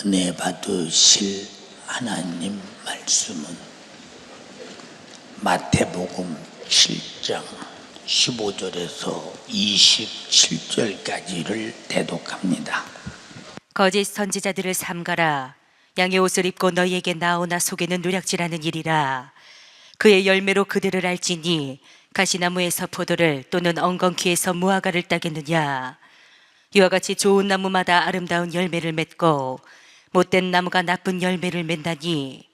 은혜 받으실 하나님 말씀은 마태복음 7장 15절에서 27절까지를 대독합니다. 거짓 선지자들을 삼가라. 양의 옷을 입고 너희에게 나오나 속에는 누략질하는 일이라. 그의 열매로 그들을 알지니 가시나무에서 포도를 또는 엉겅퀴에서 무화과를 따겠느냐. 이와 같이 좋은 나무마다 아름다운 열매를 맺고 못된 나무가 나쁜 열매를 맺나니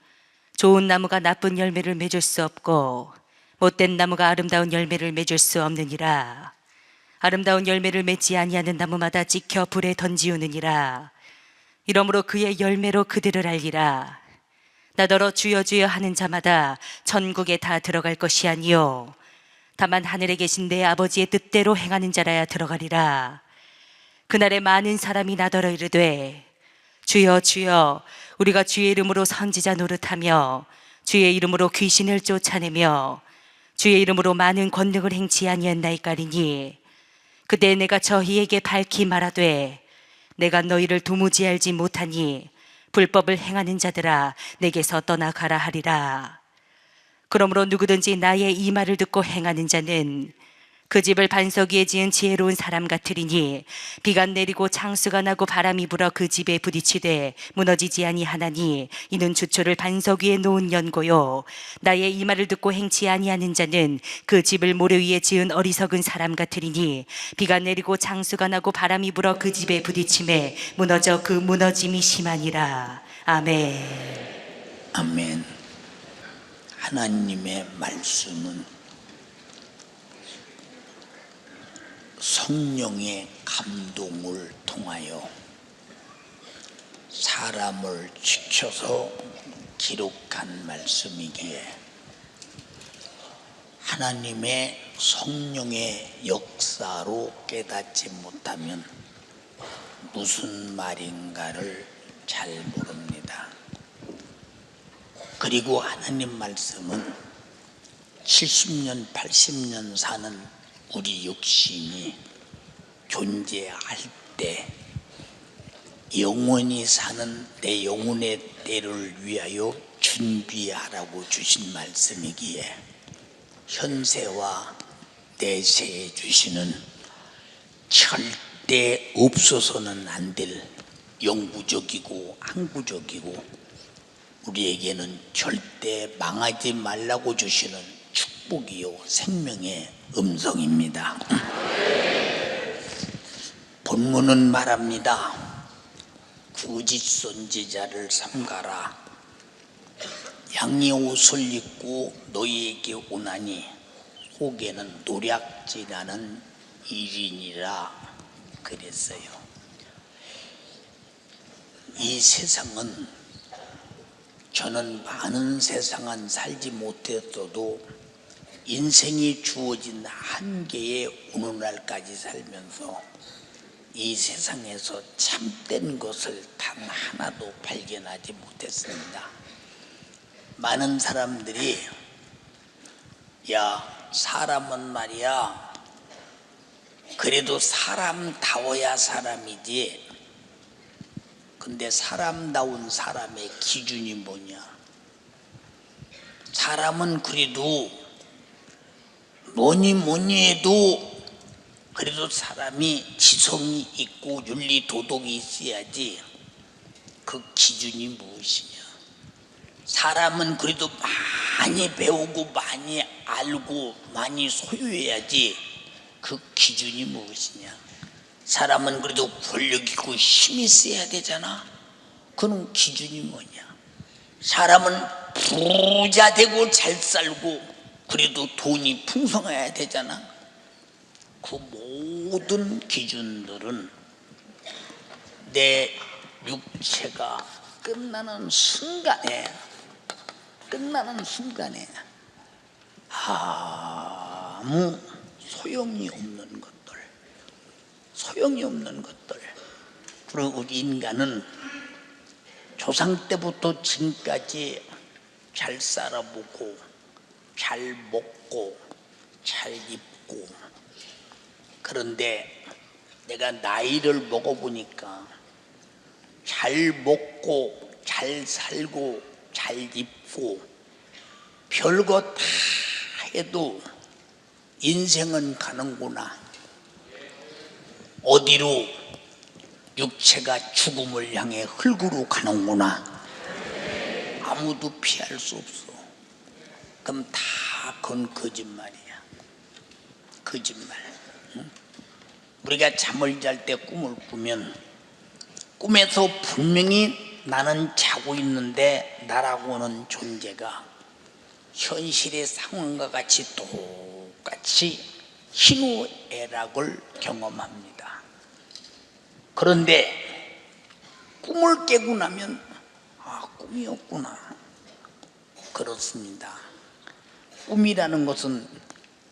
좋은 나무가 나쁜 열매를 맺을 수 없고 못된 나무가 아름다운 열매를 맺을 수 없느니라. 아름다운 열매를 맺지 아니하는 나무마다 찍혀 불에 던지우느니라. 이러므로 그의 열매로 그들을 알리라. 나더러 주여 주여 하는 자마다 천국에 다 들어갈 것이 아니요 다만 하늘에 계신 내 아버지의 뜻대로 행하는 자라야 들어가리라. 그날에 많은 사람이 나더러 이르되 주여 주여 우리가 주의 이름으로 선지자 노릇하며 주의 이름으로 귀신을 쫓아내며 주의 이름으로 많은 권능을 행치 아니했나이까리니 그때 내가 저희에게 밝히 말하되 내가 너희를 도무지 알지 못하니 불법을 행하는 자들아 내게서 떠나가라 하리라. 그러므로 누구든지 나의 이 말을 듣고 행하는 자는 그 집을 반석 위에 지은 지혜로운 사람 같으리니 비가 내리고 창수가 나고 바람이 불어 그 집에 부딪히되 무너지지 아니하나니 이는 주초를 반석 위에 놓은 연고요. 나의 이 말을 듣고 행치 아니하는 자는 그 집을 모래 위에 지은 어리석은 사람 같으리니 비가 내리고 창수가 나고 바람이 불어 그 집에 부딪힘에 무너져 그 무너짐이 심하니라. 아멘. 아멘. 하나님의 말씀은 성령의 감동을 통하여 사람을 지켜서 기록한 말씀이기에 하나님의 성령의 역사로 깨닫지 못하면 무슨 말인가를 잘 모릅니다. 그리고 하나님 말씀은 70년, 80년 사는 우리 육신이 존재할 때 영원히 사는 내 영혼의 때를 위하여 준비하라고 주신 말씀이기에 현세와 내세에 주시는 절대 없어서는 안 될 영구적이고 항구적이고 우리에게는 절대 망하지 말라고 주시는 축복이요 생명의 음성입니다. 본문은 말합니다. 거짓 선지자를 삼가라. 양의 옷을 입고 너희에게 오나니 속에는 노략질하는 일이니라 그랬어요. 이 세상은 저는 많은 세상은 살지 못했어도 인생이 주어진 한계에 오늘날까지 살면서 이 세상에서 참된 것을 단 하나도 발견하지 못했습니다. 많은 사람들이 야 사람은 말이야 그래도 사람다워야 사람이지 근데 사람다운 사람의 기준이 뭐냐? 사람은 그래도 뭐니 해도 그래도 사람이 지성이 있고 윤리 도덕이 있어야지. 그 기준이 무엇이냐? 사람은 그래도 많이 배우고 많이 알고 많이 소유해야지. 그 기준이 무엇이냐? 사람은 그래도 권력 있고 힘이 세야 되잖아. 그런 기준이 뭐냐? 사람은 부자 되고 잘 살고 그래도 돈이 풍성해야 되잖아. 그 모든 기준들은 내 육체가 끝나는 순간에 아무 소용이 없는 것들. 그리고 우리 인간은 조상 때부터 지금까지 잘 살아보고 잘 먹고 잘 입고 그런데 내가 나이를 먹어보니까 잘 먹고 잘 살고 잘 입고 별거 다 해도 인생은 가는구나. 어디로? 육체가 죽음을 향해 흙으로 가는구나. 아무도 피할 수 없어. 그럼 다 그건 거짓말이야. 거짓말. 응? 우리가 잠을 잘 때 꿈을 꾸면 꿈에서 분명히 나는 자고 있는데 나라고 하는 존재가 현실의 상황과 같이 똑같이 희노애락을 경험합니다. 그런데 꿈을 깨고 나면 꿈이었구나. 그렇습니다. 꿈이라는 것은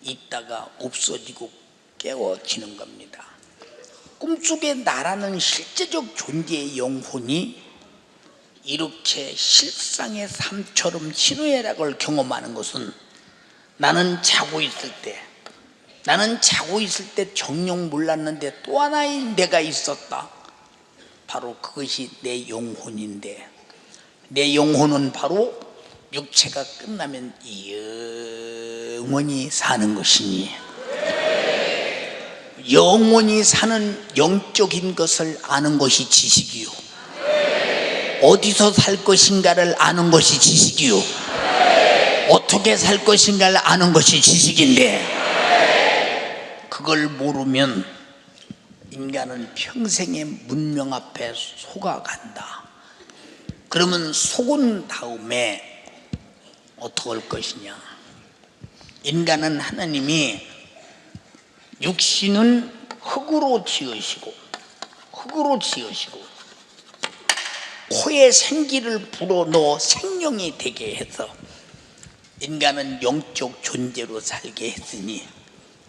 있다가 없어지고 깨워지는 겁니다. 꿈속에 나라는 실제적 존재의 영혼이 이렇게 실상의 삶처럼 희노애락을 경험하는 것은 나는 자고 있을 때 정녕 몰랐는데 또 하나의 내가 있었다. 바로 그것이 내 영혼인데, 내 영혼은 바로 육체가 끝나면 영원히 사는 것이니, 영원히 사는 영적인 것을 아는 것이 지식이요, 어디서 살 것인가를 아는 것이 지식이요, 어떻게 살 것인가를 아는 것이 지식인데, 그걸 모르면 인간은 평생의 문명 앞에 속아간다. 그러면 속은 다음에 어떻게 할 것이냐? 인간은 하나님이 육신은 흙으로 지으시고 코에 생기를 불어넣어 생명이 되게 해서 인간은 영적 존재로 살게 했으니,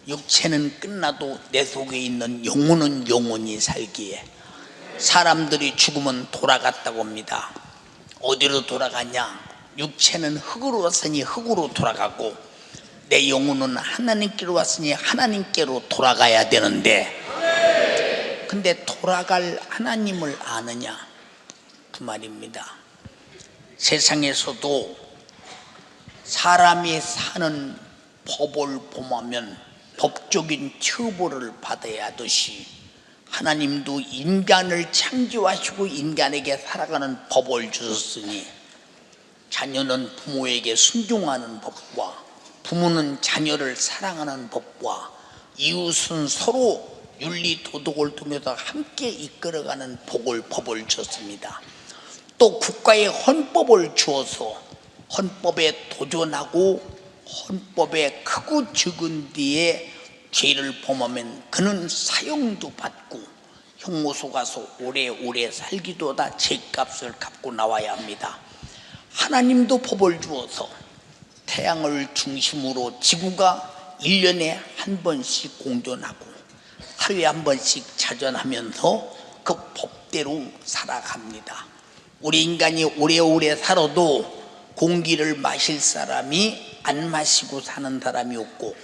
육체는 끝나도 내 속에 있는 영혼은 영원히 살기에 사람들이 죽으면 돌아갔다고 합니다. 어디로 돌아가냐? 육체는 흙으로 왔으니 흙으로 돌아가고, 내 영혼은 하나님께로 왔으니 하나님께로 돌아가야 되는데, 근데 돌아갈 하나님을 아느냐? 그 말입니다. 세상에서도 사람이 사는 법을 범하면 법적인 처벌을 받아야 하듯이, 하나님도 인간을 창조하시고 인간에게 살아가는 법을 주셨으니, 자녀는 부모에게 순종하는 법과 부모는 자녀를 사랑하는 법과 이웃은 서로 윤리 도덕을 통해서 함께 이끌어가는 법을 주었습니다. 또 국가의 헌법을 주어서 헌법에 도전하고 헌법에 크고 적은 뒤에 죄를 범하면 그는 사형도 받고 형무소 가서 오래오래 살기도 다 죄값을 갚고 나와야 합니다. 하나님도 법을 주어서 태양을 중심으로 지구가 1년에 한 번씩 공전하고 하루에 한 번씩 자전하면서 그 법대로 살아갑니다. 우리 인간이 오래오래 살아도 공기를 마실 사람이 안 마시고 사는 사람이 없고,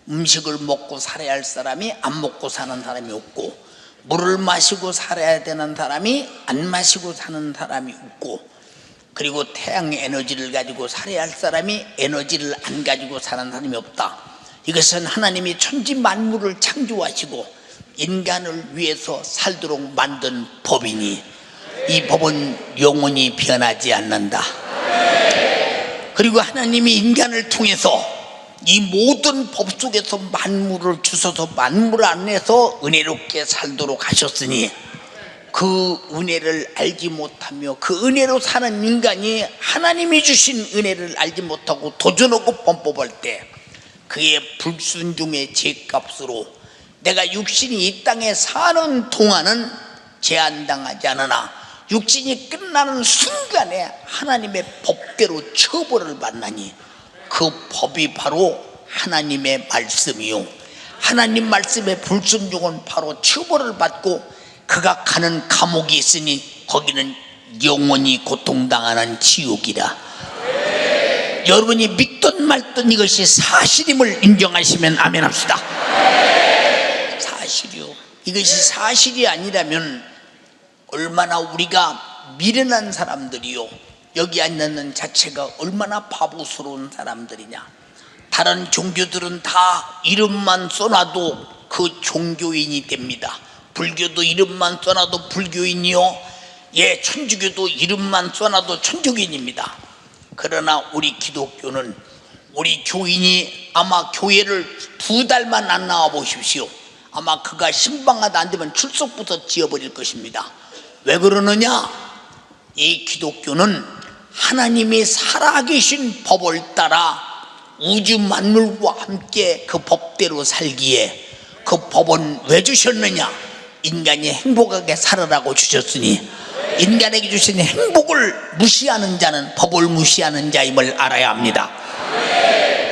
음식을 먹고 살아야 할 사람이 안 먹고 사는 사람이 없고, 물을 마시고 살아야 되는 사람이 안 마시고 사는 사람이 없고, 그리고 태양 에너지를 가지고 살아야 할 사람이 에너지를 안 가지고 사는 사람이 없다. 이것은 하나님이 천지 만물을 창조하시고 인간을 위해서 살도록 만든 법이니, 이 법은 영원히 변하지 않는다. 그리고 하나님이 인간을 통해서 이 모든 법 속에서 만물을 주셔서 만물 안에서 은혜롭게 살도록 하셨으니, 그 은혜를 알지 못하며 그 은혜로 사는 인간이 하나님이 주신 은혜를 알지 못하고 도전하고 범법할 때 그의 불순종의 죄값으로 내가 육신이 이 땅에 사는 동안은 제한당하지 않으나 육신이 끝나는 순간에 하나님의 법대로 처벌을 받나니, 그 법이 바로 하나님의 말씀이요, 하나님 말씀의 불순종은 바로 처벌을 받고 그가 가는 감옥이 있으니 거기는 영원히 고통당하는 지옥이라. 여러분이 믿든 말든 이것이 사실임을 인정하시면 아멘 합시다. 사실이요. 이것이 사실이 아니라면 얼마나 우리가 미련한 사람들이요, 여기 앉는 자체가 얼마나 바보스러운 사람들이냐. 다른 종교들은 다 이름만 써놔도 그 종교인이 됩니다. 불교도 이름만 써놔도 불교인이요, 예, 천주교도 이름만 써놔도 천주교인입니다. 그러나 우리 기독교는, 우리 교인이 아마 교회를 2달만 안 나와 보십시오. 아마 그가 신방하다 안 되면 출석부터 지어버릴 것입니다. 왜 그러느냐? 이 기독교는 하나님이 살아계신 법을 따라 우주 만물과 함께 그 법대로 살기에, 그 법은 왜 주셨느냐? 인간이 행복하게 살아라고 주셨으니, 인간에게 주신 행복을 무시하는 자는 법을 무시하는 자임을 알아야 합니다.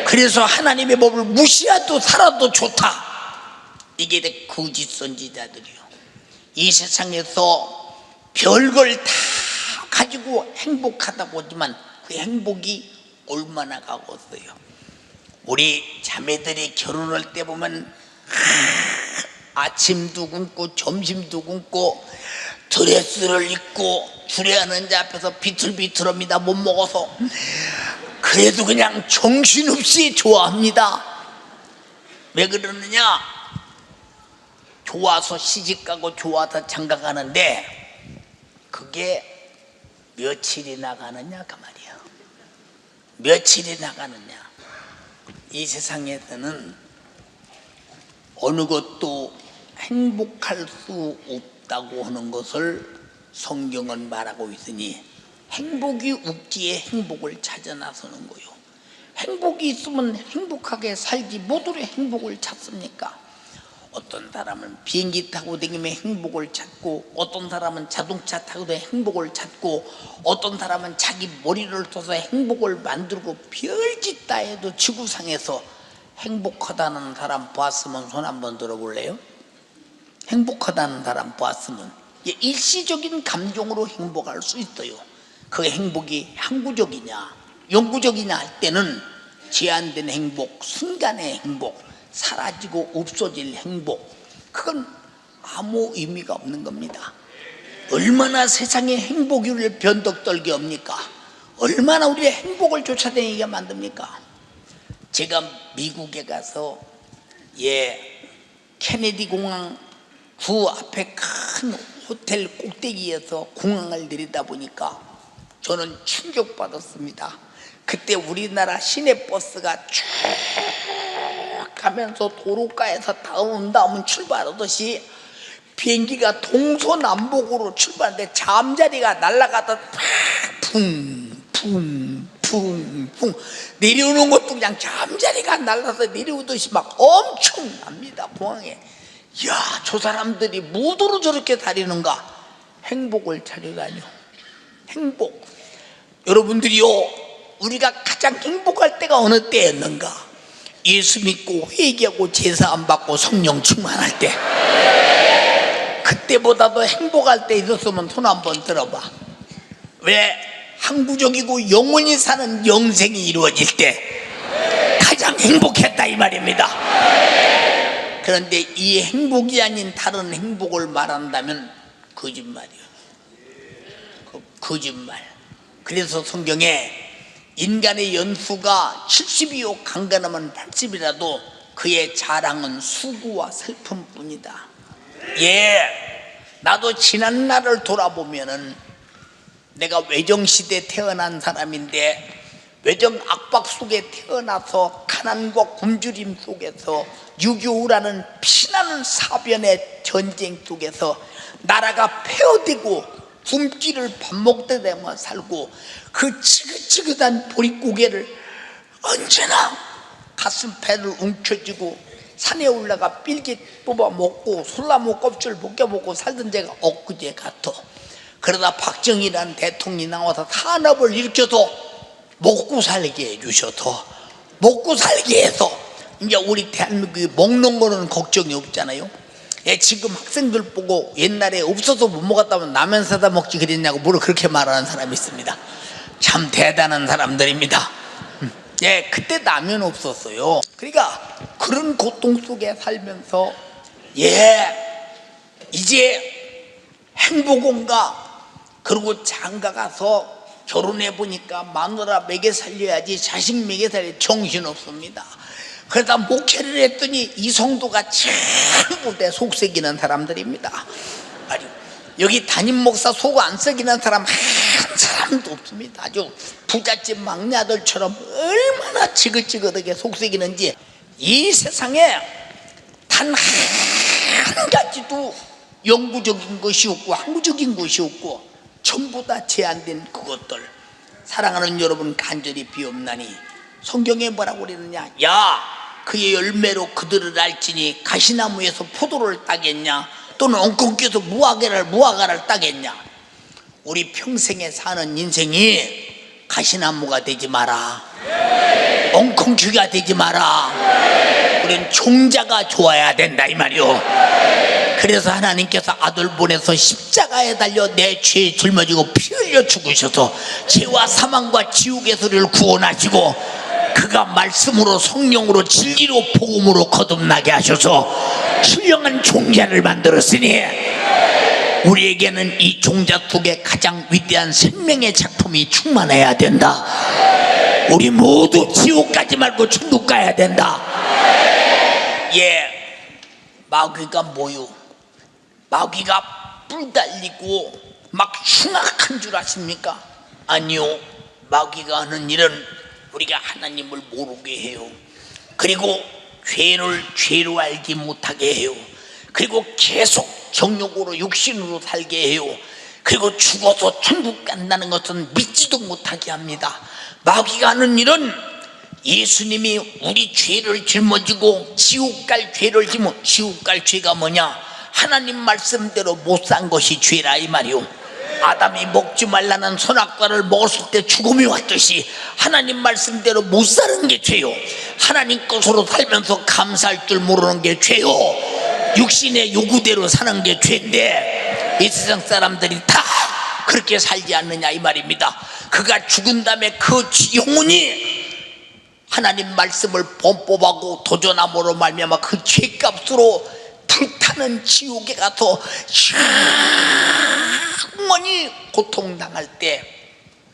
그래서 하나님의 법을 무시해도 살아도 좋다, 이게 거짓 선지자들이요. 이 세상에서 별걸 다 가지고 행복하다고 하지만 그 행복이 얼마나 가겠어요. 우리 자매들이 결혼할 때 보면 아침도 굶고 점심도 굶고 드레스를 입고 주례하는 자 앞에서 비틀비틀합니다. 못 먹어서. 그래도 그냥 정신없이 좋아합니다. 왜 그러느냐? 좋아서 시집가고 좋아서 장가가는데 그게 며칠이 나가느냐 그 말이야. 며칠이 나가느냐. 이 세상에서는 어느 것도 행복할 수 없다고 하는 것을 성경은 말하고 있으니, 행복이 없기에 행복을 찾아 나서는 거요. 행복이 있으면 행복하게 살지, 뭐들의 행복을 찾습니까? 어떤 사람은 비행기 타고 다니면 행복을 찾고, 어떤 사람은 자동차 타고 다니면 행복을 찾고, 어떤 사람은 자기 머리를 써서 행복을 만들고 별짓 다 해도 지구상에서 행복하다는 사람 봤으면 손 한번 들어볼래요? 행복하다는 사람 봤으면. 일시적인 감정으로 행복할 수 있어요. 그 행복이 항구적이냐 영구적이냐 할 때는 제한된 행복, 순간의 행복, 사라지고 없어질 행복, 그건 아무 의미가 없는 겁니다. 얼마나 세상에 행복을 변덕떨게 합니까? 얼마나 우리의 행복을 쫓아다니게 만듭니까? 제가 미국에 가서 케네디 공항 그 앞에 큰 호텔 꼭대기에서 공항을 내리다 보니까 저는 충격받았습니다. 그때 우리나라 시내버스가 쭉 가면서 도로가에서 다음 출발하듯이 비행기가 동서남북으로 출발하는데 잠자리가 날아가다 쿵쿵쿵쿵 내려오는 것도 그냥 잠자리가 날아서 내려오듯이 막 엄청납니다. 공항에. 이야, 저 사람들이 무도로 저렇게 다니는가? 행복을 찾으다니요. 행복. 여러분들이요, 우리가 가장 행복할 때가 어느 때였는가? 예수 믿고 회개하고 제사 안 받고 성령 충만할 때. 그때보다도 행복할 때 있었으면 손 한번 들어봐. 왜? 항구적이고 영원히 사는 영생이 이루어질 때 가장 행복했다 이 말입니다. 그런데 이 행복이 아닌 다른 행복을 말한다면 거짓말이에요. 거짓말. 그래서 성경에 인간의 연수가 70이요 강건하면 80이라도 그의 자랑은 수고와 슬픔뿐이다. 나도 지난 날을 돌아보면은 내가 외정시대에 태어난 사람인데, 외정 압박 속에 태어나서 가난과 굶주림 속에서 6.25라는 피나는 사변의 전쟁 속에서 나라가 폐허되고 굶기를 밥 먹다 되면 살고, 그 지긋지긋한 보릿고개를 언제나 가슴패를 움켜쥐고 산에 올라가 삘기 뽑아 먹고 솔나무 껍질 벗겨 먹고 살던 데가 엊그제 같아. 그러다 박정희라는 대통령이 나와서 산업을 일으켜서 먹고 살게 해주셔서, 먹고 살게 해서 이제 우리 대한민국이 먹는 거는 걱정이 없잖아요. 지금 학생들 보고 옛날에 없어서 못 먹었다면 라면 사다 먹지 그랬냐고 뭐를 그렇게 말하는 사람이 있습니다. 참 대단한 사람들입니다. 그때 라면 없었어요. 그러니까 그런 고통 속에 살면서 이제 행복온가 그리고 장가 가서 결혼해 보니까 마누라 먹여 살려야지 자식 먹여 살려야지 정신없습니다. 그러다 목회를 했더니 이 성도가 전부 다 속썩이는 사람들입니다. 아니, 여기 담임 목사 속 안 썩이는 사람 한 사람도 없습니다. 아주 부잣집 막내 아들처럼 얼마나 지긋지긋하게 속썩이는지 이 세상에 단 한 가지도 영구적인 것이 없고 항구적인 것이 없고 전부 다 제한된 그것들. 사랑하는 여러분, 간절히 비옵나니 성경에 뭐라고 그러느냐? 야, 그의 열매로 그들을 알지니 가시나무에서 포도를 따겠냐 또는 엉겅퀴에서 무화과를 따겠냐. 우리 평생에 사는 인생이 가시나무가 되지 마라, 엉겅퀴가 되지 마라. 우리는 종자가 좋아야 된다 이 말이요. 그래서 하나님께서 아들 보내서 십자가에 달려 내 죄에 짊어지고 피 흘려 죽으셔서 죄와 사망과 지옥에서 우리를 구원하시고 그가 말씀으로 성령으로 진리로 복음으로 거듭나게 하셔서 훌륭한 종자를 만들었으니 우리에게는 이 종자 속에 가장 위대한 생명의 작품이 충만해야 된다. 우리 모두 지옥 가지 말고 천국 가야 된다. 예, 마귀가 뭐요? 마귀가 뿔 달리고 막 흉악한 줄 아십니까? 아니요, 마귀가 하는 일은 우리가 하나님을 모르게 해요. 그리고 죄를 죄로 알지 못하게 해요. 그리고 계속 정욕으로 육신으로 살게 해요. 그리고 죽어서 천국 간다는 것은 믿지도 못하게 합니다. 마귀가 하는 일은 예수님이 우리 죄를 짊어지고 지옥 갈 죄를 짊어. 지옥 갈 죄가 뭐냐? 하나님 말씀대로 못 산 것이 죄라 이 말이요. 아담이 먹지 말라는 선악과를 먹었을 때 죽음이 왔듯이 하나님 말씀대로 못 사는 게 죄요. 하나님 것으로 살면서 감사할 줄 모르는 게 죄요. 육신의 요구대로 사는 게 죄인데 이 세상 사람들이 다 그렇게 살지 않느냐 이 말입니다. 그가 죽은 다음에 그 영혼이 하나님 말씀을 범법하고 도전함으로 말미암아 그 죄값으로 불타는 지옥에 가서 영원히 고통당할 때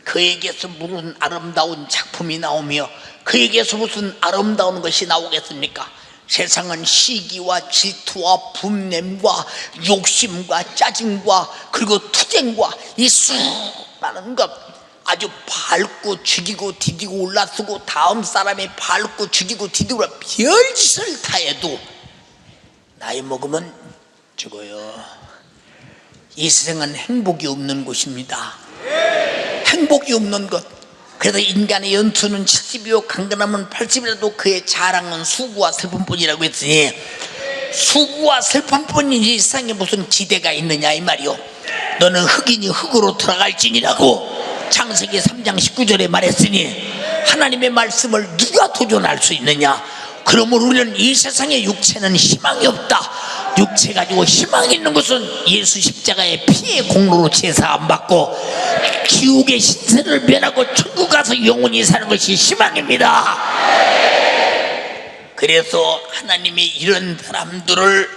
그에게서 무슨 아름다운 작품이 나오며 그에게서 무슨 아름다운 것이 나오겠습니까? 세상은 시기와 질투와 분냄과 욕심과 짜증과 그리고 투쟁과 이 수많은 것 아주 밟고 죽이고 디디고 올라서고 다음 사람이 밟고 죽이고 디디고 별짓을 다 해도 나이 먹으면 죽어요. 이 세상은 행복이 없는 곳입니다. 행복이 없는 것. 그래서 인간의 연수는 70이요 강건하면 80이라도 그의 자랑은 수고와 슬픔뿐이라고 했으니 수고와 슬픔뿐이지 이 세상에 무슨 지대가 있느냐 이 말이요. 너는 흙이니 흙으로 돌아갈지니라고 창세기 3장 19절에 말했으니 하나님의 말씀을 누가 도전할 수 있느냐. 그러므로 우리는 이 세상에 육체는 희망이 없다. 육체 가지고 희망이 있는 것은 예수 십자가의 피의 공로로 제사 안 받고 지옥의 신세를 면하고 천국 가서 영원히 사는 것이 희망입니다. 그래서 하나님이 이런 사람들을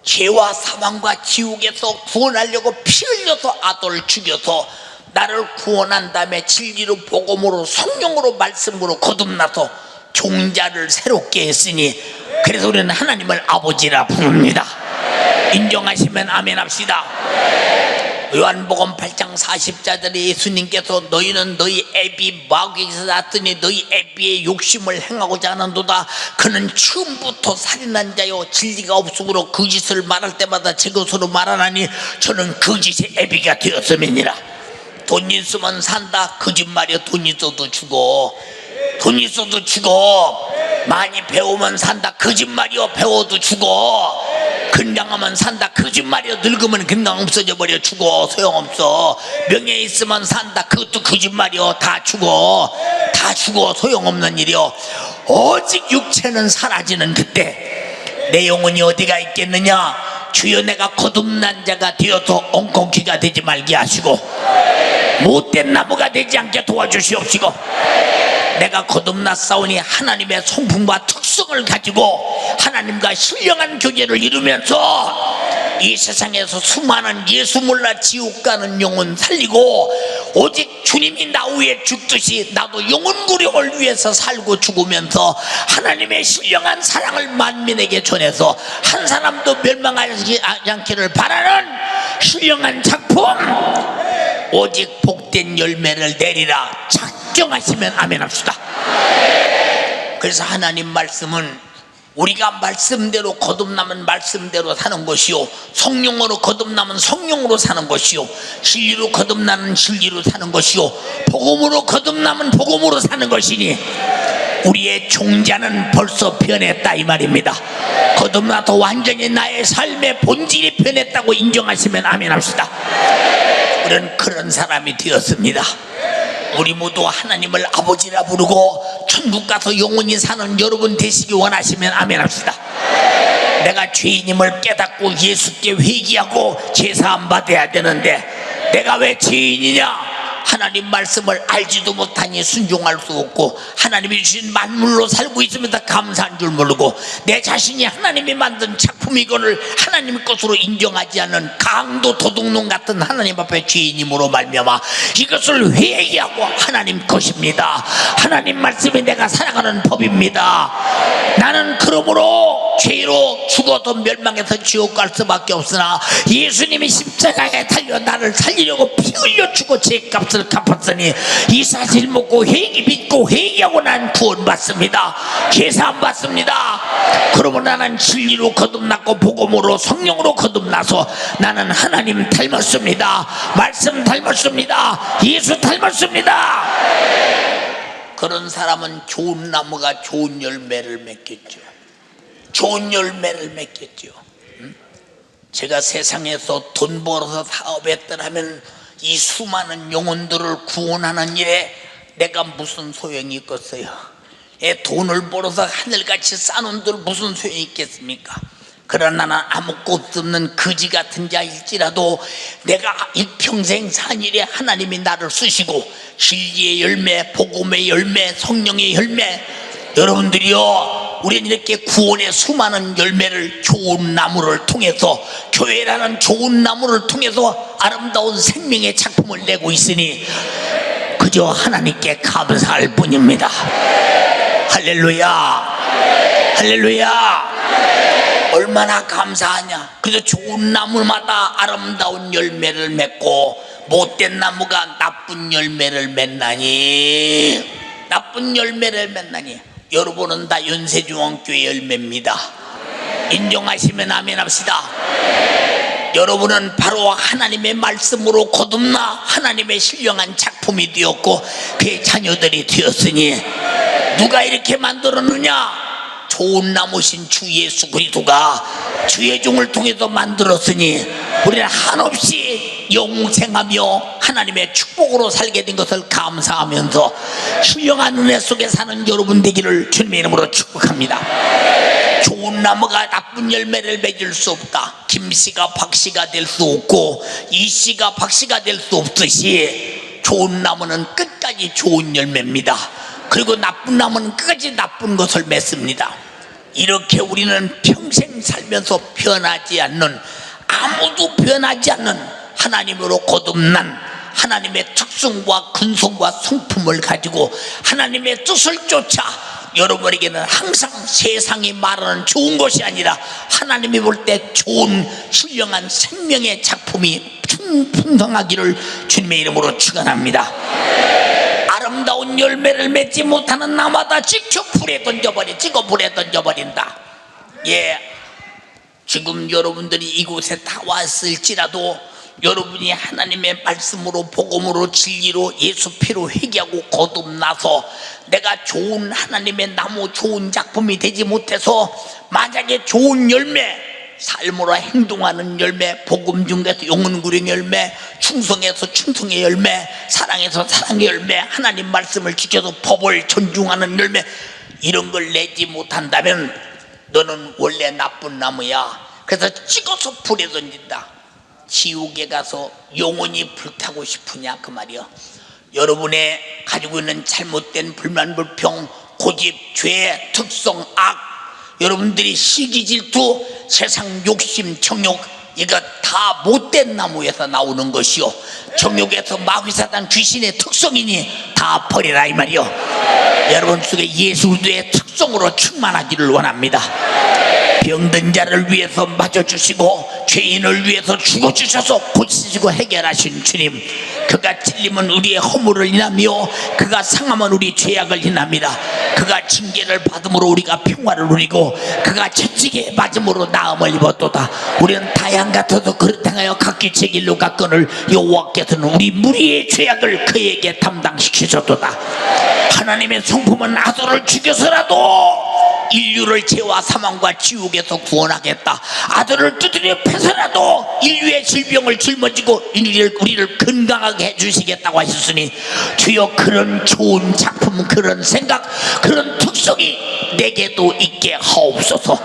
죄와 사망과 지옥에서 구원하려고 피 흘려서 아들을 죽여서 나를 구원한 다음에 진리로 복음으로 성령으로 말씀으로 거듭나서 종자를 새롭게 했으니 그래서 우리는 하나님을 아버지라 부릅니다. 인정하시면 아멘 합시다. 요한복음 8장 40절에 예수님께서 너희는 너희 애비 마귀에서 났더니 너희 애비의 욕심을 행하고자 하는도다. 그는 처음부터 살인한 자요 진리가 없으므로 거짓을 말할 때마다 제 것으로 말하나니 저는 거짓의 애비가 되었음이니라. 돈 있으면 산다. 거짓말이야. 돈 있어도 죽어. 돈 있어도 죽어. 많이 배우면 산다. 거짓말이요. 배워도 죽어. 건강하면 산다. 거짓말이요. 늙으면 건강 없어져 버려. 죽어. 소용없어. 명예 있으면 산다. 그것도 거짓말이요. 다 죽어. 다 죽어. 소용없는 일이요. 오직 육체는 사라지는 그때 내 영혼이 어디가 있겠느냐. 주여 내가 거듭난 자가 되어서 엉겅퀴가 되지 말게 하시고 못된 나무가 되지 않게 도와주시옵시고 내가 거듭났사오니 하나님의 성품과 특성을 가지고 하나님과 신령한 교제를 이루면서 이 세상에서 수많은 예수 몰라 지옥 가는 영혼 살리고 오직 주님이 나 위에 죽듯이 나도 영혼 구력을 위해서 살고 죽으면서 하나님의 신령한 사랑을 만민에게 전해서 한 사람도 멸망하지 않기를 바라는 신령한 작품, 오직 복된 열매를 내리라 작정하시면 아멘 합시다. 그래서 하나님 말씀은 우리가 말씀대로 거듭나면 말씀대로 사는 것이요, 성령으로 거듭나면 성령으로 사는 것이요, 진리로 거듭나면 진리로 사는 것이요, 복음으로 거듭나면 복음으로 사는 것이니 우리의 종자는 벌써 변했다 이 말입니다. 거듭나서 완전히 나의 삶의 본질이 변했다고 인정하시면 아멘 합시다. 우리는 그런 사람이 되었습니다. 우리 모두 하나님을 아버지라 부르고 천국 가서 영원히 사는 여러분 되시기 원하시면 아멘 합시다. 내가 죄인임을 깨닫고 예수께 회개하고 제사함 받아야 되는데 내가 왜 죄인이냐? 하나님 말씀을 알지도 못하니 순종할 수 없고 하나님이 주신 만물로 살고 있으면서 감사한 줄 모르고 내 자신이 하나님이 만든 작품이거늘 하나님 것으로 인정하지 않는 강도 도둑놈 같은 하나님 앞에 죄인임으로 말미암아 이것을 회개하고 하나님 것입니다. 하나님 말씀이 내가 살아가는 법입니다. 나는 그러므로 죄로 죽어도 멸망해서 지옥 갈 수밖에 없으나 예수님이 십자가에 달려 나를 살리려고 피 흘려 주고 죄값을 갚았으니 이 사실 먹고 믿고 회개하고 난 구원받습니다. 제사함 받습니다. 그러면 나는 진리로 거듭났고 복음으로 성령으로 거듭나서 나는 하나님 닮았습니다. 말씀 닮았습니다. 예수 닮았습니다. 그런 사람은 좋은 나무가 좋은 열매를 맺겠죠. 좋은 열매를 맺겠죠. 제가 세상에서 돈 벌어서 사업했더라면 이 수많은 영혼들을 구원하는 일에 내가 무슨 소용이 있겠어요? 돈을 벌어서 하늘같이 쌓는 들 무슨 소용이 있겠습니까? 그러나 나는 아무것도 없는 거지 같은 자일지라도 내가 일평생 산 일에 하나님이 나를 쓰시고 진리의 열매, 복음의 열매, 성령의 열매, 여러분들이요, 우리는 이렇게 구원의 수많은 열매를 좋은 나무를 통해서, 교회라는 좋은 나무를 통해서 아름다운 생명의 작품을 내고 있으니 그저 하나님께 감사할 뿐입니다. 할렐루야, 할렐루야. 얼마나 감사하냐. 그래서 좋은 나무마다 아름다운 열매를 맺고 못된 나무가 나쁜 열매를 맺나니, 나쁜 열매를 맺나니. 여러분은 다 연세중앙교회 열매입니다. 인정하시면 아멘 합시다. 여러분은 바로 하나님의 말씀으로 거듭나 하나님의 신령한 작품이 되었고 그의 자녀들이 되었으니 누가 이렇게 만들었느냐? 좋은 나무신 주 예수 그리스도가 주의 종을 통해서 만들었으니 우리는 한없이 영생하며 하나님의 축복으로 살게 된 것을 감사하면서 신령한 은혜 속에 사는 여러분 되기를 주님의 이름으로 축복합니다. 좋은 나무가 나쁜 열매를 맺을 수 없다. 김씨가 박씨가 될 수 없고 이씨가 박씨가 될 수 없듯이 좋은 나무는 끝까지 좋은 열매입니다. 그리고 나쁜 나무는 끝까지 나쁜 것을 맺습니다. 이렇게 우리는 평생 살면서 변하지 않는, 아무도 변하지 않는 하나님으로 거듭난 하나님의 특성과 근성과 성품을 가지고 하나님의 뜻을 쫓아 여러분에게는 항상 세상이 말하는 좋은 것이 아니라 하나님이 볼 때 좋은 신령한 생명의 작품이 풍성하기를 주님의 이름으로 축원합니다. 아름다운 열매를 맺지 못하는 나마다 지켜 불에 던져버리고 불에 던져버린다. 예, 지금 여러분들이 이곳에 다 왔을지라도 여러분이 하나님의 말씀으로 복음으로 진리로 예수 피로 회개하고 거듭나서 내가 좋은 하나님의 나무 좋은 작품이 되지 못해서 만약에 좋은 열매, 삶으로 행동하는 열매, 복음 중에서 영혼구령 열매, 충성에서 충성의 열매, 사랑에서 사랑의 열매, 하나님 말씀을 지켜서 법을 존중하는 열매, 이런 걸 내지 못한다면 너는 원래 나쁜 나무야. 그래서 찍어서 불에 던진다. 지옥에 가서 영원히 불타고 싶으냐 그 말이요. 여러분의 가지고 있는 잘못된 불만 불평 고집 죄 특성 악, 여러분들이 시기 질투 세상 욕심 정욕 이거 다 못된 나무에서 나오는 것이요 정욕에서 마귀사단 귀신의 특성이니 다 버리라 이 말이요. 여러분 속에 예수의 특성으로 충만하기를 원합니다. 병든 자를 위해서 맞아주시고 죄인을 위해서 죽어주셔서 고치시고 해결하신 주님, 그가 찔림은 우리의 허물을 인하며 그가 상함은 우리 죄악을 인합니다. 그가 징계를 받음으로 우리가 평화를 누리고 그가 채찍에 맞음으로 나음을 입었도다. 우리는 다양 같아도 그렇다하여 각기 제 길로 갔거늘 여호와께서는 우리 무리의 죄악을 그에게 담당시키셨도다. 하나님의 성품은 아들을 죽여서라도 인류를 죄와 사망과 지옥에서 구원하겠다. 아들을 두드려 패서라도 인류의 질병을 짊어지고 우리를 건강하게 해주시겠다고 하셨으니 주여 그런 좋은 작품, 그런 생각, 그런 특성이 내게도 있게 하옵소서.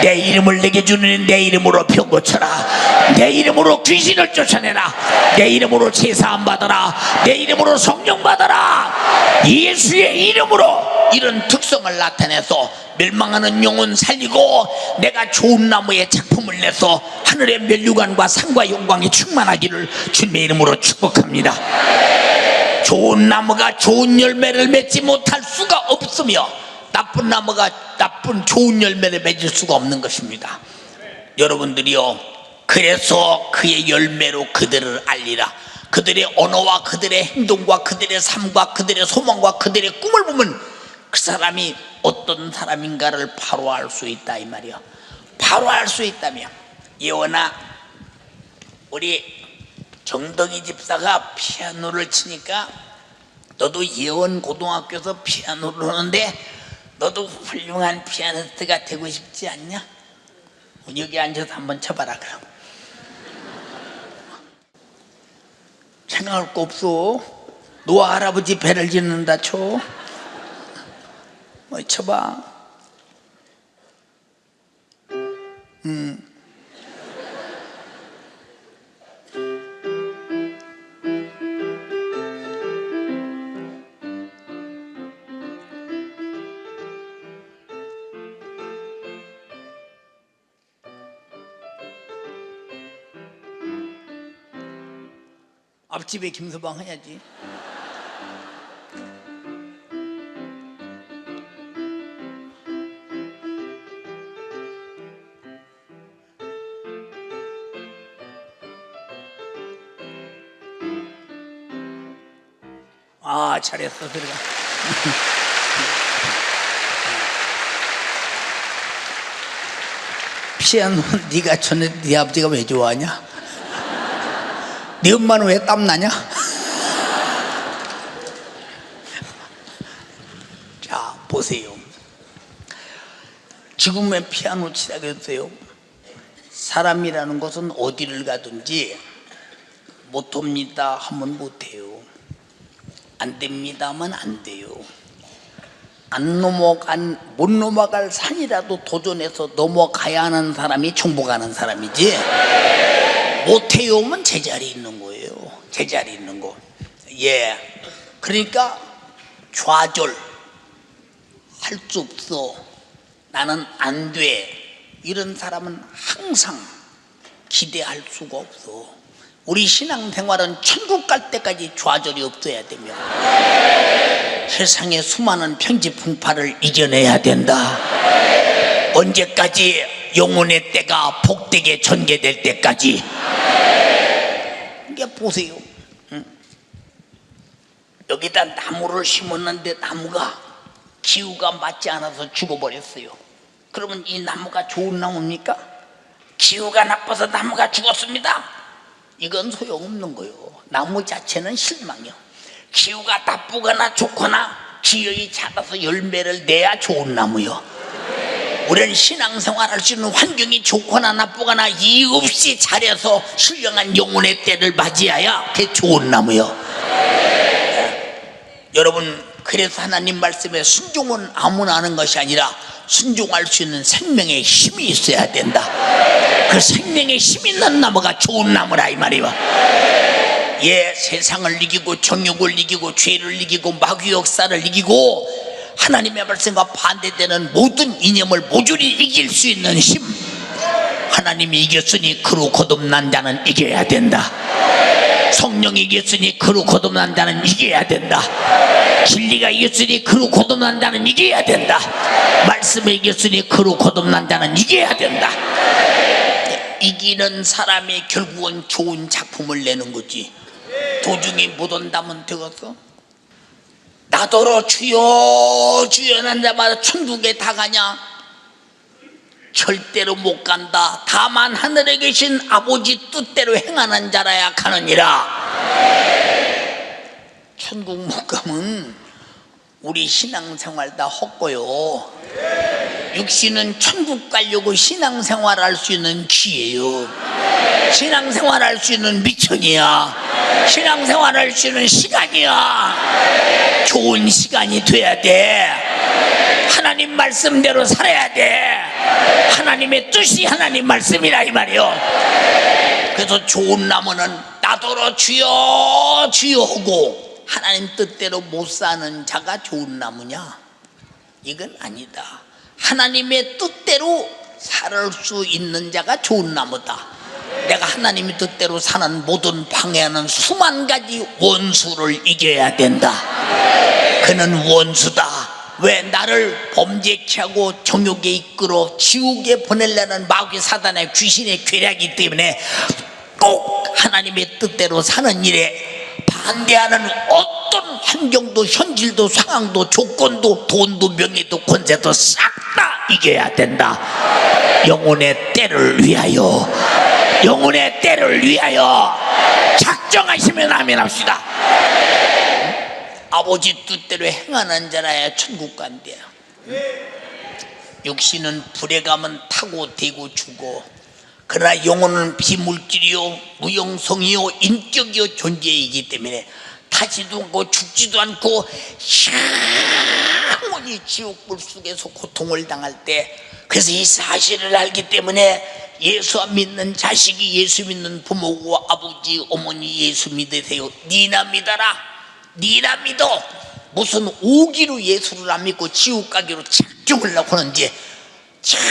내 이름을 내게 주는 내 이름으로 병 고쳐라. 내 이름으로 귀신을 쫓아내라. 내 이름으로 제사함 받아라. 내 이름으로 성령 받아라. 예수의 이름으로 이런 특성을 나타내서 멸망하는 영혼 살리고 내가 좋은 나무의 작품을 내서 하늘의 멸류관과 상과 영광이 충만하기를 주님의 이름으로 축복합니다. 좋은 나무가 좋은 열매를 맺지 못할 수가 없으며 나쁜 나무가 좋은 열매를 맺을 수가 없는 것입니다. 여러분들이요, 그래서 그의 열매로 그들을 알리라. 그들의 언어와 그들의 행동과 그들의 삶과 그들의 소망과 그들의 꿈을 보면 그 사람이 어떤 사람인가를 바로 알 수 있다 이 말이요. 바로 알 수 있다며. 예원아, 우리 정덕이 집사가 피아노를 치니까 너도 예원 고등학교에서 피아노를 하는데 너도 훌륭한 피아니스트가 되고 싶지 않냐? 여기 앉아서 한번 쳐봐라. 그럼 생각할 거 없어. 노아 할아버지 배를 짓는다 쳐. 쳐봐. 앞집에 김서방 해야지. 아, 잘했어. 들어가. 피아노 네가 쳤는데 네 아버지가 왜 좋아하냐? 네 엄마는 왜 땀나냐? 자, 보세요. 지금의 피아노 치다 그랬어요. 사람이라는 것은 어디를 가든지 못합니다 하면 못해요. 안 됩니다 하면 안 돼요. 못 넘어갈 산이라도 도전해서 넘어가야 하는 사람이 정복하는 사람이지, 못해요 하면 제자리 있는 거예요. 제자리 있는 거. 예. 그러니까 좌절, 할 수 없어, 나는 안 돼, 이런 사람은 항상 기대할 수가 없어. 우리 신앙생활은 천국 갈 때까지 좌절이 없어야 되며 세상의 수많은 편지풍파를 이겨내야 된다. 언제까지? 영혼의 때가 복되게 전개될 때까지. 이게 보세요. 여기다 나무를 심었는데 나무가 기후가 맞지 않아서 죽어버렸어요. 그러면 이 나무가 좋은 나무입니까? 기후가 나빠서 나무가 죽었습니다. 이건 소용없는 거예요. 나무 자체는 실망이요. 기후가 나쁘거나 좋거나 기력이 작아서 열매를 내야 좋은 나무요. 우리는 신앙생활 할 수 있는 환경이 좋거나 나쁘거나 이유 없이 잘해서 신령한 영혼의 때를 맞이해야 그게 좋은 나무요. 여러분, 그래서 하나님 말씀에 순종은 아무나 하는 것이 아니라 순종할 수 있는 생명의 힘이 있어야 된다. 그 생명의 힘 있는 나무가 좋은 나무라 이 말이야. 예, 세상을 이기고 정욕을 이기고 죄를 이기고 마귀 역사를 이기고 하나님의 말씀과 반대되는 모든 이념을 모조리 이길 수 있는 힘, 하나님이 이겼으니 그로 거듭난 자는 이겨야 된다. 성령이 이겼으니 그로 거듭난 자는 이겨야 된다. 진리가 이겼으니 그로 거듭난 자는 이겨야 된다. 말씀이 이겼으니 그로 거듭난 자는 이겨야 된다. 이기는 사람이 결국은 좋은 작품을 내는 거지. 도중에 못 온다면 되겠어? 나더러 주여 주여 한 자마다 천국에 다 가냐? 절대로 못 간다. 다만 하늘에 계신 아버지 뜻대로 행하는 자라야 가느니라. 천국 못 가면 우리 신앙생활 다 헛고요. 육신은 천국 가려고 신앙생활 할 수 있는 기회요. 신앙생활 할 수 있는 미천이야. 신앙생활 할 수 있는 시간이야. 좋은 시간이 돼야 돼. 하나님 말씀대로 살아야 돼. 하나님의 뜻이 하나님 말씀이라 이 말이요. 그래서 좋은 나무는 나더러 주여 주여 하고 하나님 뜻대로 못 사는 자가 좋은 나무냐? 이건 아니다. 하나님의 뜻대로 살 수 있는 자가 좋은 나무다. 내가 하나님의 뜻대로 사는 모든 방해하는 수만 가지 원수를 이겨야 된다. 그는 원수다. 왜 나를 범죄케 하고 정욕에 이끌어 지옥에 보내려는 마귀 사단의 귀신의 괴략이기 때문에 꼭 하나님의 뜻대로 사는 일에 반대하는 어떤 환경도 현실도 상황도 조건도 돈도 명예도 권세도 싹 다 이겨야 된다. 영혼의 때를 위하여, 영혼의 때를 위하여 작정하시면 아멘 합시다. 아버지 뜻대로 행하는 자라야 천국 간대요. 육신은 불에 가면 타고 대고 죽어. 그러나 영혼은 비물질이요 무용성이요 인격이요 존재이기 때문에 타지도 않고 죽지도 않고 영원히 지옥불 속에서 고통을 당할 때, 그래서 이 사실을 알기 때문에 예수 믿는 자식이 예수 믿는 부모고 아버지 어머니 예수 믿으세요. 니나 믿어라. 니나 믿어. 무슨 오기로 예수를 안 믿고 지옥 가기로 작정을 하고 하는지 참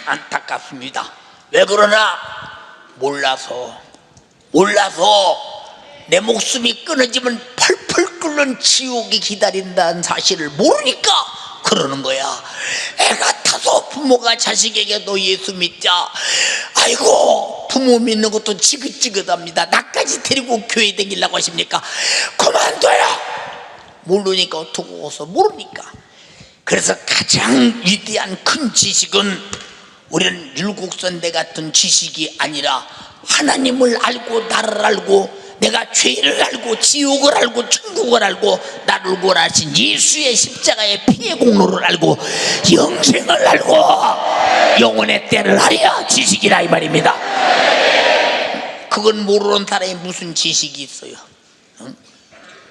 안타깝습니다. 왜 그러나 몰라서 내 목숨이 끊어지면 펄펄 끓는 지옥이 기다린다는 사실을 모르니까 그러는 거야. 애 같아서 부모가 자식에게 너 예수 믿자. 아이고 부모 믿는 것도 지긋지긋합니다. 나까지 데리고 교회 다니려고 하십니까? 그만둬요. 모르니까 어떡하고서 모르니까. 그래서 가장 위대한 큰 지식은 우리는 율곡선대 같은 지식이 아니라 하나님을 알고 나를 알고 내가 죄를 알고 지옥을 알고 천국을 알고 나를 구원하신 예수의 십자가의 피의 공로를 알고 영생을 알고 영혼의 때를 알아야 지식이라 이 말입니다. 그건 모르는 사람이 무슨 지식이 있어요? 응?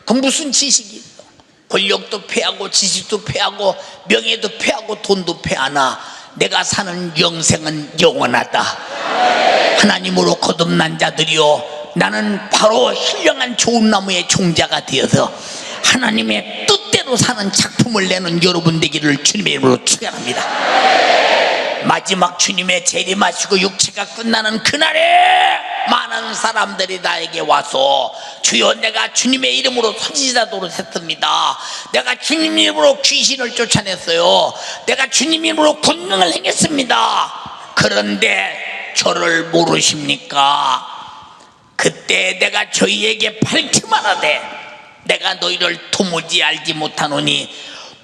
그 무슨 지식이 있어? 권력도 패하고 지식도 패하고 명예도 패하고 돈도 패하나 내가 사는 영생은 영원하다. 하나님으로 거듭난 자들이요 나는 바로 신령한 좋은 나무의 종자가 되어서 하나님의 뜻대로 사는 작품을 내는 여러분 되기를 주님의 이름으로 축원합니다. 마지막 주님의 재림하시고 육체가 끝나는 그날에 많은 사람들이 나에게 와서 주여 내가 주님의 이름으로 선지자 노릇했습니다. 내가 주님 이름으로 귀신을 쫓아냈어요. 내가 주님 이름으로 권능을 행했습니다. 그런데 저를 모르십니까? 그때 내가 저희에게 밝히 말하되 내가 너희를 도무지 알지 못하노니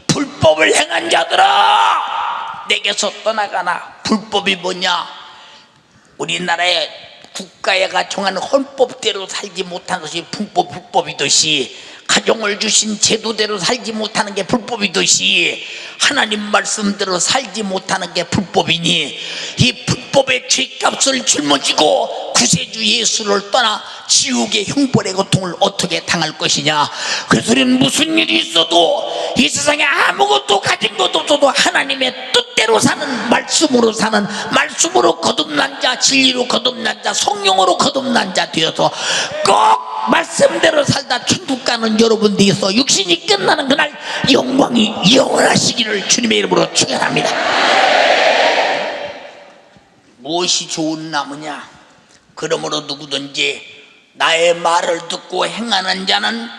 불법을 행한 자들아 내게서 떠나가나. 불법이 뭐냐? 우리나라의 국가가 정하는 헌법대로 살지 못하는 것이 불법이듯이 가정을 주신 제도대로 살지 못하는 게 불법이듯이 하나님 말씀대로 살지 못하는 게 불법이니 이 불법의 죄값을 짊어지고 구세주 예수를 떠나 지옥의 형벌의 고통을 어떻게 당할 것이냐. 그래서 우리는 무슨 일이 있어도 이 세상에 아무것도 가진 것도 없어도 하나님의 뜻대로 사는 말씀으로 사는 말씀으로 거듭난 자 진리로 거듭난 자 성령으로 거듭난 자 되어서 꼭 말씀대로 살다 천국 가는 여러분들께서 육신이 끝나는 그날 영광이 영원하시기를 주님의 이름으로 축원합니다. 무엇이 좋은 나무냐? 그러므로 누구든지 나의 말을 듣고 행하는 자는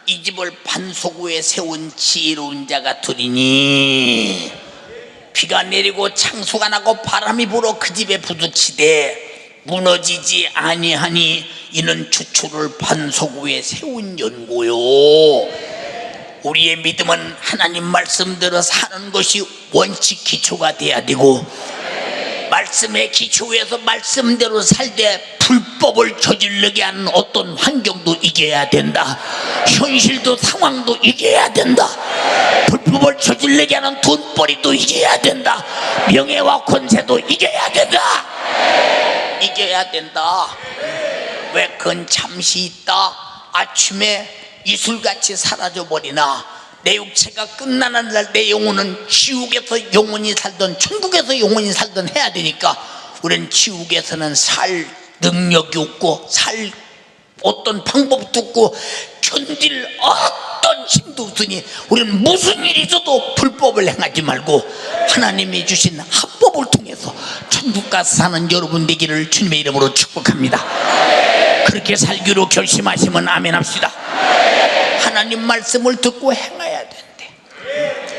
이 집을 반석 위에 세운 지혜로운 자가 되리니 비가 내리고 창수가 나고 바람이 불어 그 집에 부딪히되 무너지지 아니하니 이는 주초를 반석 위에 세운 연고요. 우리의 믿음은 하나님 말씀대로 사는 것이 원칙 기초가 돼야 되고, 말씀의 기초 위에서 말씀대로 살 때 불법을 저지르게 하는 어떤 환경도 이겨야 된다. 현실도 상황도 이겨야 된다. 불법을 저지르게 하는 돈벌이도 이겨야 된다. 명예와 권세도 이겨야 된다. 이겨야 된다. 왜 그건 잠시 있다 아침에 이슬같이 사라져버리나 내 육체가 끝나는 날 내 영혼은 지옥에서 영원히 살던 천국에서 영원히 살던 해야 되니까, 우리는 지옥에서는 살 능력이 없고 살 어떤 방법도 없고 견딜 어떤 힘도 없으니 우리는 무슨 일이 있어도 불법을 행하지 말고 하나님이 주신 합법을 통해서 천국 가서 사는 여러분 되기를 주님의 이름으로 축복합니다. 그렇게 살기로 결심하시면 아멘 합시다. 하나님 말씀을 듣고 행해야 된대.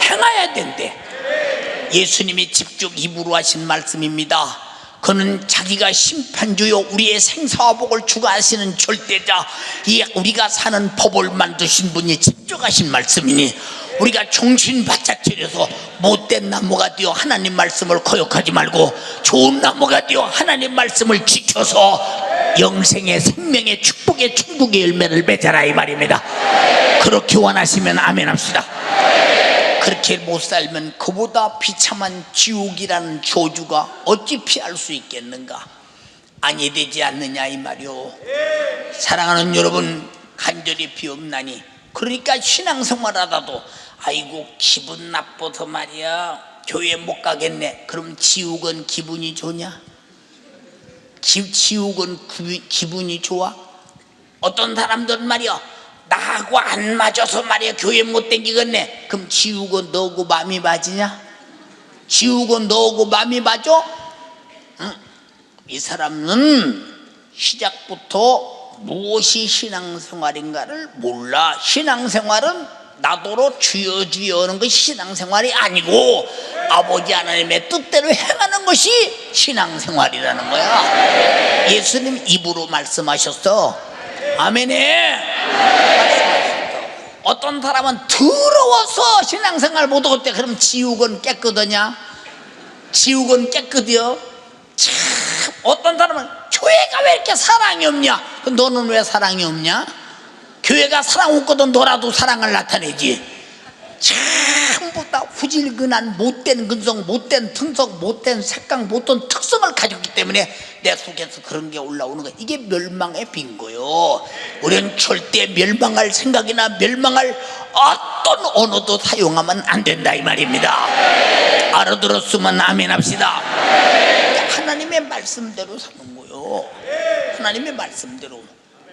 행해야 된대. 예수님이 직접 입으로 하신 말씀입니다. 그는 자기가 심판주요 우리의 생사와 복을 주관하시는 절대자, 이 우리가 사는 법을 만드신 분이 직접 하신 말씀이니 우리가 정신 바짝 차려서 못된 나무가 되어 하나님 말씀을 거역하지 말고 좋은 나무가 되어 하나님 말씀을 지켜서 영생의 생명의 축복의 천국의 열매를 맺어라 이 말입니다. 그렇게 원하시면 아멘 합시다. 그렇게 못 살면 그보다 비참한 지옥이라는 저주가 어찌 피할 수 있겠는가? 아니 되지 않느냐 이 말이오. 사랑하는 여러분, 간절히 비옵나니 그러니까 신앙생활하다도 아이고 기분 나빠서 말이야 교회 못 가겠네. 그럼 지옥은 기분이 좋냐? 지옥은 기분이 좋아? 어떤 사람들은 말이야 나하고 안 맞아서 말이야 교회 못 댕기겠네. 그럼 지옥은 너하고 마음이 맞으냐? 지옥은 너하고 마음이 맞아? 응? 이 사람은 시작부터 무엇이 신앙생활인가를 몰라. 신앙생활은 나더러 주여 주여 하는 것이 신앙생활이 아니고 아버지 하나님의 뜻대로 행하는 것이 신앙생활이라는 거야. 예수님 입으로 말씀하셨어. 아멘에. 어떤 사람은 더러워서 신앙생활 못하고 때 그럼 지옥은 깨끗하냐? 지옥은 깨끗이요? 참, 어떤 사람은 교회가 왜 이렇게 사랑이 없냐? 너는 왜 사랑이 없냐? 교회가 사랑 없거든 너라도 사랑을 나타내지. 전부 다 후질근한 못된 근성, 못된 특성, 못된 색강, 못된 특성을 가졌기 때문에 내 속에서 그런 게 올라오는 거야. 이게 멸망의 빈거요. 우리는 절대 멸망할 생각이나 멸망할 어떤 언어도 사용하면 안 된다 이 말입니다. 알아들었으면 아멘 합시다. 하나님의 말씀대로 사는 거요. 하나님의 말씀대로.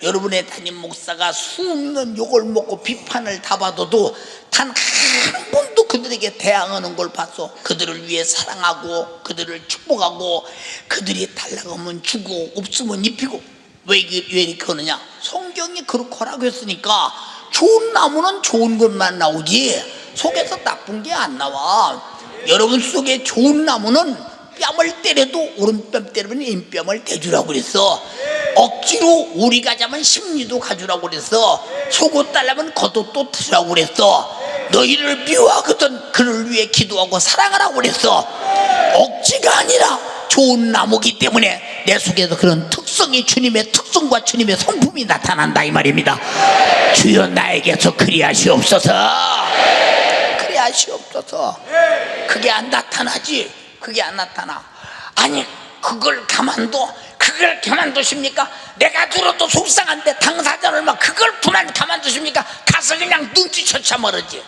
여러분의 담임 목사가 수없는 욕을 먹고 비판을 다 받아도 단 한 번도 그들에게 대항하는 걸 봤어. 그들을 위해 사랑하고 그들을 축복하고 그들이 달라고 하면 주고 없으면 입히고. 왜 이렇게 하느냐? 성경이 그렇게 하라고 했으니까. 좋은 나무는 좋은 것만 나오지 속에서 나쁜 게 안 나와. 여러분 속에 좋은 나무는 뺨을 때려도 오른뺨 때리면 왼뺨을 대주라고 그랬어. 억지로 우리 가자면 심리도 가주라고 그랬어. 속옷 달라면 겉옷도 주라고 그랬어. 너희를 미워하거든 그를 위해 기도하고 사랑하라고 그랬어. 억지가 아니라 좋은 나무기 때문에 내 속에서 그런 특성이 주님의 특성과 주님의 성품이 나타난다 이 말입니다. 주여 나에게서 그리하시옵소서. 그리하시옵소서. 그게 안 나타나지. 그게 안 나타나. 아니 그걸 가만두십니까? 내가 들어도 속상한데 당사자를 막 그걸 가만두십니까? 가서 그냥 눈치쳐쳐 버리지.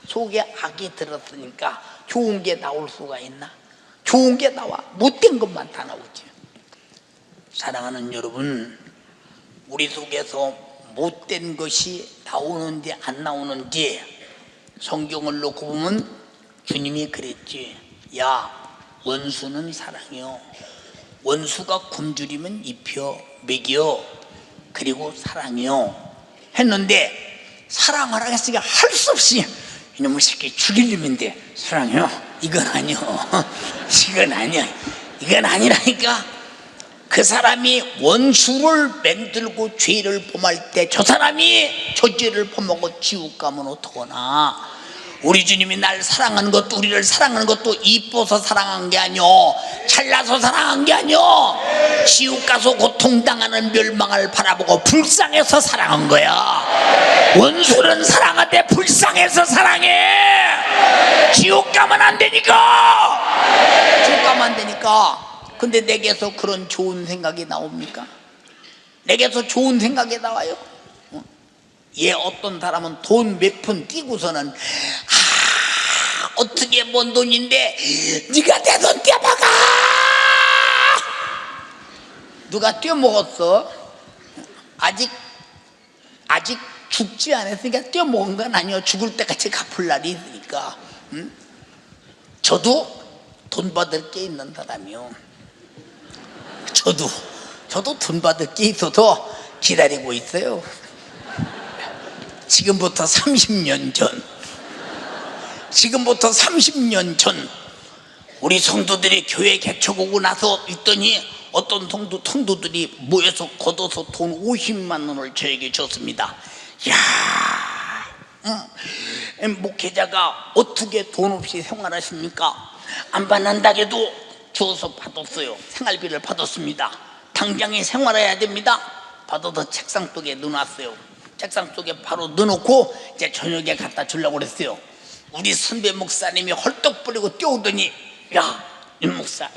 속에 악이 들었으니까 좋은 게 나올 수가 있나? 좋은 게 나와. 못된 것만 다 나오지. 사랑하는 여러분, 우리 속에서 못된 것이 나오는지 안 나오는지 성경을 놓고 보면 주님이 그랬지. 야, 원수는 사랑이요. 원수가 굶주리면 입혀 먹여 그리고 사랑해요 했는데 사랑하라 했으니까 할 수 없이 이놈의 새끼 죽이려면 돼 사랑해요 이건 아니요 이건 아니야 이건 아니라니까. 그 사람이 원수를 맹들고 죄를 범할 때 저 사람이 저 죄를 범하고 지옥 가면 어떡하나. 우리 주님이 날 사랑하는 것도 우리를 사랑하는 것도 이뻐서 사랑한 게 아니오 잘나서 사랑한 게 아니오 지옥 가서 고통당하는 멸망을 바라보고 불쌍해서 사랑한 거야. 원수는 사랑하되 불쌍해서 사랑해. 지옥 가면 안 되니까. 지옥 가면 안 되니까. 근데 내게서 그런 좋은 생각이 나옵니까? 내게서 좋은 생각이 나와요? 예, 어떤 사람은 돈 몇 푼 띄고서는 어떻게 번 돈인데 네가 내 돈 떼먹어. 누가 떼먹었어? 아직 죽지 않았으니까 떼먹은 건 아니요. 죽을 때까지 갚을 날이 있으니까. 저도 돈 받을 게 있는 사람이요. 저도 돈 받을 게 있어서 기다리고 있어요. 지금부터 30년 전 우리 성도들이 교회 개척하고 나서 있더니 어떤 성도들이 모여서 걷어서 돈 50만 원을 저에게 줬습니다. 야, 목회자가 어떻게 돈 없이 생활하십니까? 안 받는다게도 주어서 받았어요. 생활비를 받았습니다. 당장에 생활해야 됩니다. 받아서 책상 속에 넣어놨어요. 책상 속에 바로 넣어놓고 이제 저녁에 갖다 주려고 그랬어요. 우리 선배 목사님이 헐떡 부리고 뛰어오더니 야, 윤목사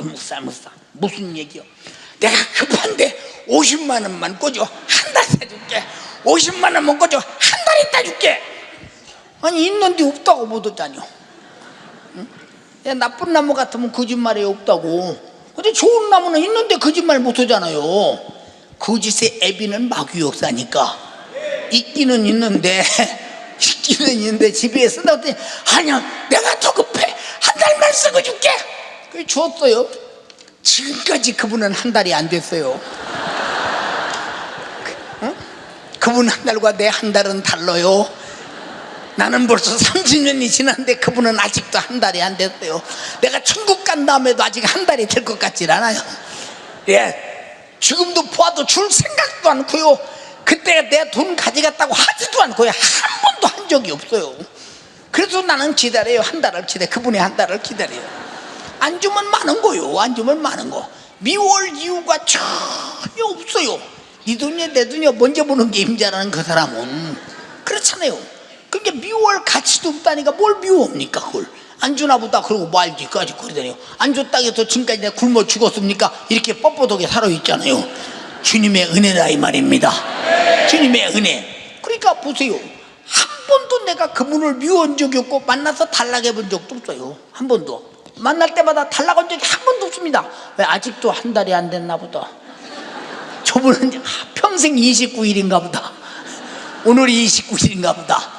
무슨 얘기요? 내가 급한데 50만 원만 꿔줘. 한 달 사줄게. 50만 원만 꿔줘. 한 달 있다 줄게. 아니 있는데 없다고 못 얻자뇨. 야, 나쁜 나무 같으면 거짓말이 없다고. 근데 좋은 나무는 있는데 거짓말 못 하잖아요. 거짓의 애비는 마귀 역사니까. 있기는 있는데 집에 쓴다고 했더니 아니야 내가 더 급해 한 달만 쓰고 줄게. 그래 주었어요. 지금까지 그분은 한 달이 안 됐어요. 그분 한 달과 내 한 달은 달라요. 나는 벌써 30년이 지났는데 그분은 아직도 한 달이 안 됐어요. 내가 천국 간 다음에도 아직 한 달이 될 것 같질 않아요. 예, 지금도 보아도 줄 생각도 않고요. 그때 내 돈 가져갔다고 하지도 않고요. 한 번도 한 적이 없어요. 그래서 나는 기다려요. 한 달을 기다려. 그분이 한 달을 기다려요. 안 주면 많은 거요. 안 주면 많은 거. 미워할 이유가 전혀 없어요. 네 돈이야 내 돈이야 먼저 보는 게 임자라는 그 사람은 그렇잖아요. 그러니까 미워할 가치도 없다니까 뭘 미워합니까 그걸. 안 주나 보다 그러고 말지까지 그러다니요. 안 줬다고 해서 지금까지 내가 굶어 죽었습니까? 이렇게 뻣뻣하게 살아있잖아요. 주님의 은혜라 이 말입니다. 주님의 은혜. 그러니까 보세요. 한 번도 내가 그분을 미워한 적이 없고 만나서 탈락해 본 적도 없어요. 한 번도. 만날 때마다 탈락한 적이 한 번도 없습니다. 왜 아직도 한 달이 안 됐나 보다. 저분은 평생 29일인가 보다. 오늘이 29일인가 보다.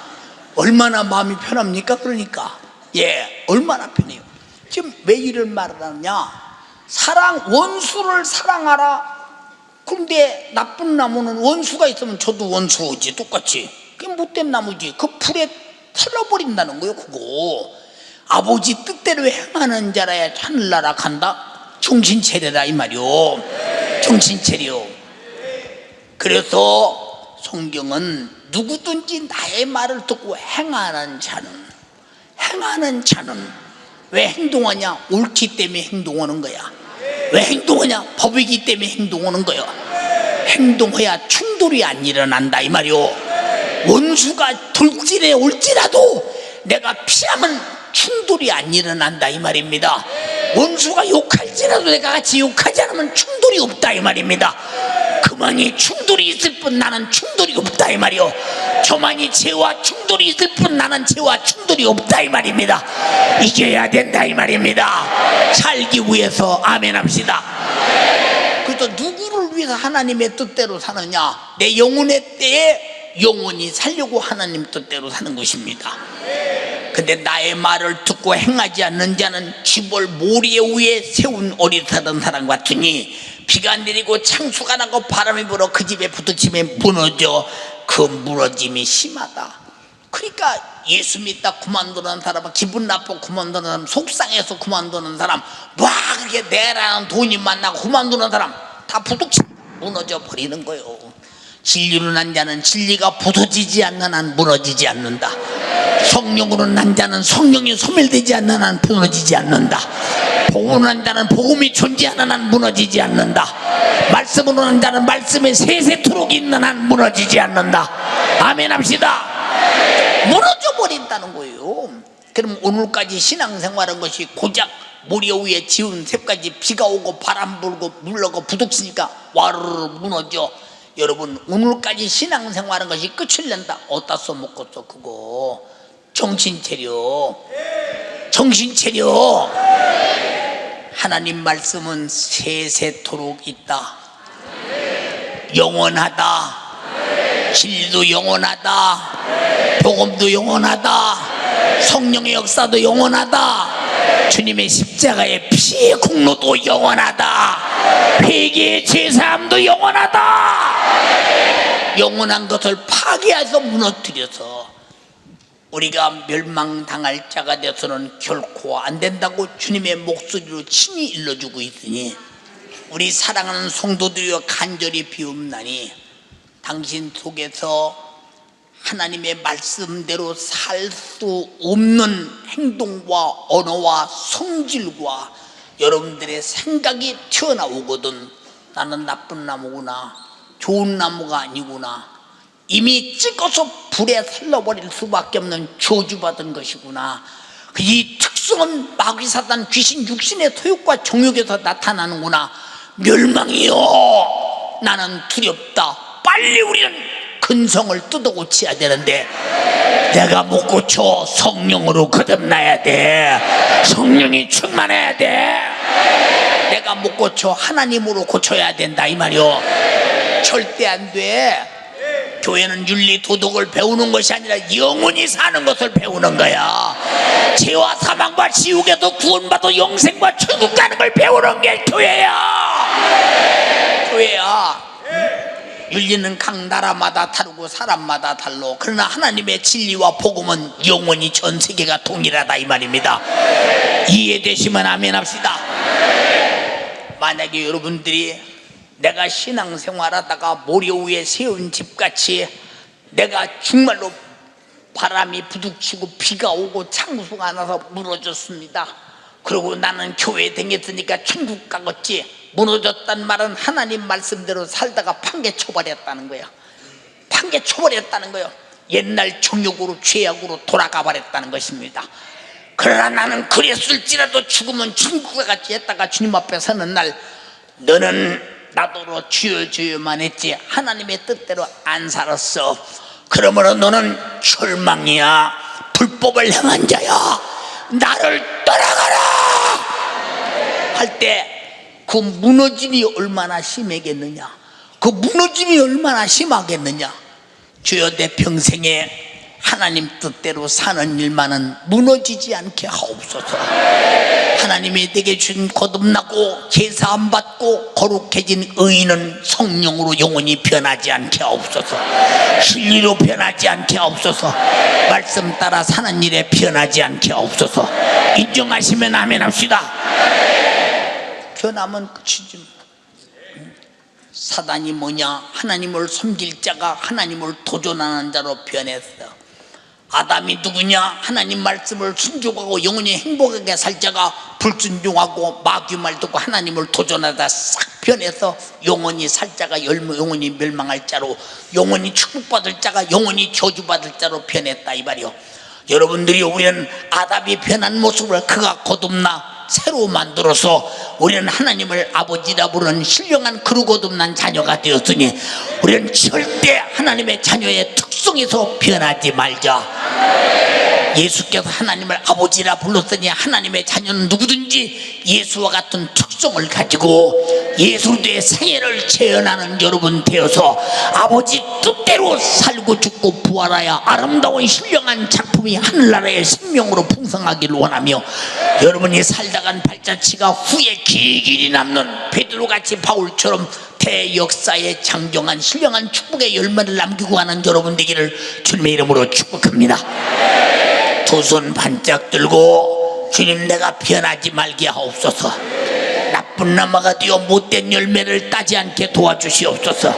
얼마나 마음이 편합니까? 그러니까 예, 얼마나 편해요. 지금 왜 이런 말을 하느냐. 원수를 사랑하라. 그런데 나쁜 나무는 원수가 있으면 저도 원수지 똑같이. 그게 못된 나무지. 그 불에 털어버린다는 거예요. 그거 아버지 뜻대로 행하는 자라야 하늘나라 간다. 정신 차려라 이 말이요. 정신 차려. 그래서 성경은 누구든지 나의 말을 듣고 행하는 자는 왜 행동하냐? 옳기 때문에 행동하는 거야. 왜 행동하냐? 법이기 때문에 행동하는 거야. 행동해야 충돌이 안 일어난다 이 말이요. 원수가 돌진해 올지라도 내가 피하면 충돌이 안 일어난다 이 말입니다. 원수가 욕할지라도 내가 같이 욕하지 않으면 충돌이 없다 이 말입니다. 그만이 충돌이 있을 뿐 나는 충돌이 없다 이 말이요. 저만이 죄와 충돌이 있을 뿐 나는 죄와 충돌이 없다 이 말입니다. 이겨야 된다 이 말입니다. 살기 위해서 아멘 합시다. 그래서 누구를 위해서 하나님의 뜻대로 사느냐? 내 영혼의 때에 영원히 살려고 하나님 뜻대로 사는 것입니다. 근데 나의 말을 듣고 행하지 않는 자는 쥐볼 모래 위에 세운 어리석은 사람 같으니 비가 내리고 창수가 나고 바람이 불어 그 집에 부딪히면 무너져 그 무너짐이 심하다. 그러니까 예수 믿다 그만두는 사람, 기분 나쁘고 그만두는 사람, 속상해서 그만두는 사람, 막 그렇게 내라는 돈이 만나고 그만두는 사람 다 부딪히면 무너져 버리는 거예요. 진리로 난 자는 진리가 부서지지 않는 한 무너지지 않는다. 성령으로 난 자는 성령이 소멸되지 않는 한 무너지지 않는다. 복음으로 난 자는 복음이 존재하는 한 무너지지 않는다. 말씀으로 난 자는 말씀에 세세토록 있는 한 무너지지 않는다. 아멘 합시다. 무너져 버린다는 거예요. 그럼 오늘까지 신앙생활한 것이 고작 모래 위에 지은 새까지 비가 오고 바람 불고 물러고 부딪히니까 와르르 무너져. 여러분 오늘까지 신앙생활한 것이 끝을 낸다. 어디다 써먹겠어 그거. 정신 차려. 정신 차려. 하나님 말씀은 세세토록 있다. 영원하다. 진리도 영원하다. 복음도 영원하다. 성령의 역사도 영원하다. 주님의 십자가의 피의 공로도 영원하다. 회개의 제사함도 영원하다. 영원한 것을 파괴해서 무너뜨려서 우리가 멸망당할 자가 되어서는 결코 안 된다고 주님의 목소리로 친히 일러주고 있으니 우리 사랑하는 성도들이여 간절히 비옵나니 당신 속에서 하나님의 말씀대로 살 수 없는 행동과 언어와 성질과 여러분들의 생각이 튀어나오거든. 나는 나쁜 나무구나, 좋은 나무가 아니구나, 이미 찍어서 불에 살려버릴 수밖에 없는 저주받은 것이구나. 이 특성은 마귀 사단 귀신 육신의 소욕과 정욕에서 나타나는구나. 멸망이요, 나는 두렵다. 빨리 우리는 근성을 뜯어 고쳐야 되는데 내가 못 고쳐. 성령으로 거듭나야 돼. 성령이 충만해야 돼. 내가 못 고쳐. 하나님으로 고쳐야 된다 이 말이요. 절대 안 돼. 교회는 윤리 도덕을 배우는 것이 아니라 영원히 사는 것을 배우는 거야. 죄와 사망과 지옥에서 구원받아 영생과 천국 가는 걸 배우는 게 교회야. 교회야. 윤리는 각 나라마다 다르고 사람마다 달라. 그러나 하나님의 진리와 복음은 영원히 전 세계가 동일하다 이 말입니다. 이해되시면 아멘 합시다. 만약에 여러분들이 내가 신앙생활하다가 모래 위에 세운 집같이 내가 정말로 바람이 부딪히고 비가 오고 창수가 나서 무너졌습니다. 그리고 나는 교회에 다녔으니까 천국 가겠지. 무너졌단 말은 하나님 말씀대로 살다가 판개쳐버렸다는 거야. 판개쳐버렸다는 거예요. 옛날 정욕으로 죄악으로 돌아가 버렸다는 것입니다. 그러나 나는 그랬을지라도 죽으면 천국 같이 했다가 주님 앞에 서는 날 너는 나더러 주여 주여만 했지 하나님의 뜻대로 안 살았어. 그러므로 너는 절망이야. 불법을 행한 자야. 나를 떠나가라 할 때 그 무너짐이 얼마나 심하겠느냐. 그 무너짐이 얼마나 심하겠느냐. 주여 내 평생에 하나님 뜻대로 사는 일만은 무너지지 않게 하옵소서. 하나님이 내게 준 거듭나고 제사 안 받고 거룩해진 의인은 성령으로 영원히 변하지 않게 하옵소서. 진리로 변하지 않게 하옵소서. 말씀 따라 사는 일에 변하지 않게 하옵소서. 인정하시면 아멘 합시다. 변하면 끝이지. 사단이 뭐냐? 하나님을 섬길 자가 하나님을 도전하는 자로 변했어. 아담이 누구냐? 하나님 말씀을 순종하고 영원히 행복하게 살 자가 불순종하고 마귀 말 듣고 하나님을 도전하다 싹 변해서 영원히 살 자가 영원히 멸망할 자로, 영원히 축복받을 자가 영원히 저주받을 자로 변했다 이 말이요. 여러분들이 우리는 아담이 변한 모습을 그가 거듭나 새로 만들어서 우리는 하나님을 아버지라 부르는 신령한 그루 거듭난 자녀가 되었으니 우리는 절대 하나님의 자녀의 특성에서 변하지 말자. 예수께서 하나님을 아버지라 불렀으니 하나님의 자녀는 누구든지 예수와 같은 특성을 가지고 예술대 생애를 재현하는 여러분 되어서 아버지 뜻대로 살고 죽고 부활하여 아름다운 신령한 작품이 하늘나라의 생명으로 풍성하기를 원하며, 여러분이 살다간 발자취가 후에 길길이 남는 베드로같이 바울처럼 대역사의 장정한 신령한 축복의 열매를 남기고 가는 여러분 되기를 주님의 이름으로 축복합니다. 두 손 반짝 들고 주님, 내가 변하지 말게 하옵소서. 나쁜 나무가 되어 못된 열매를 따지 않게 도와주시옵소서.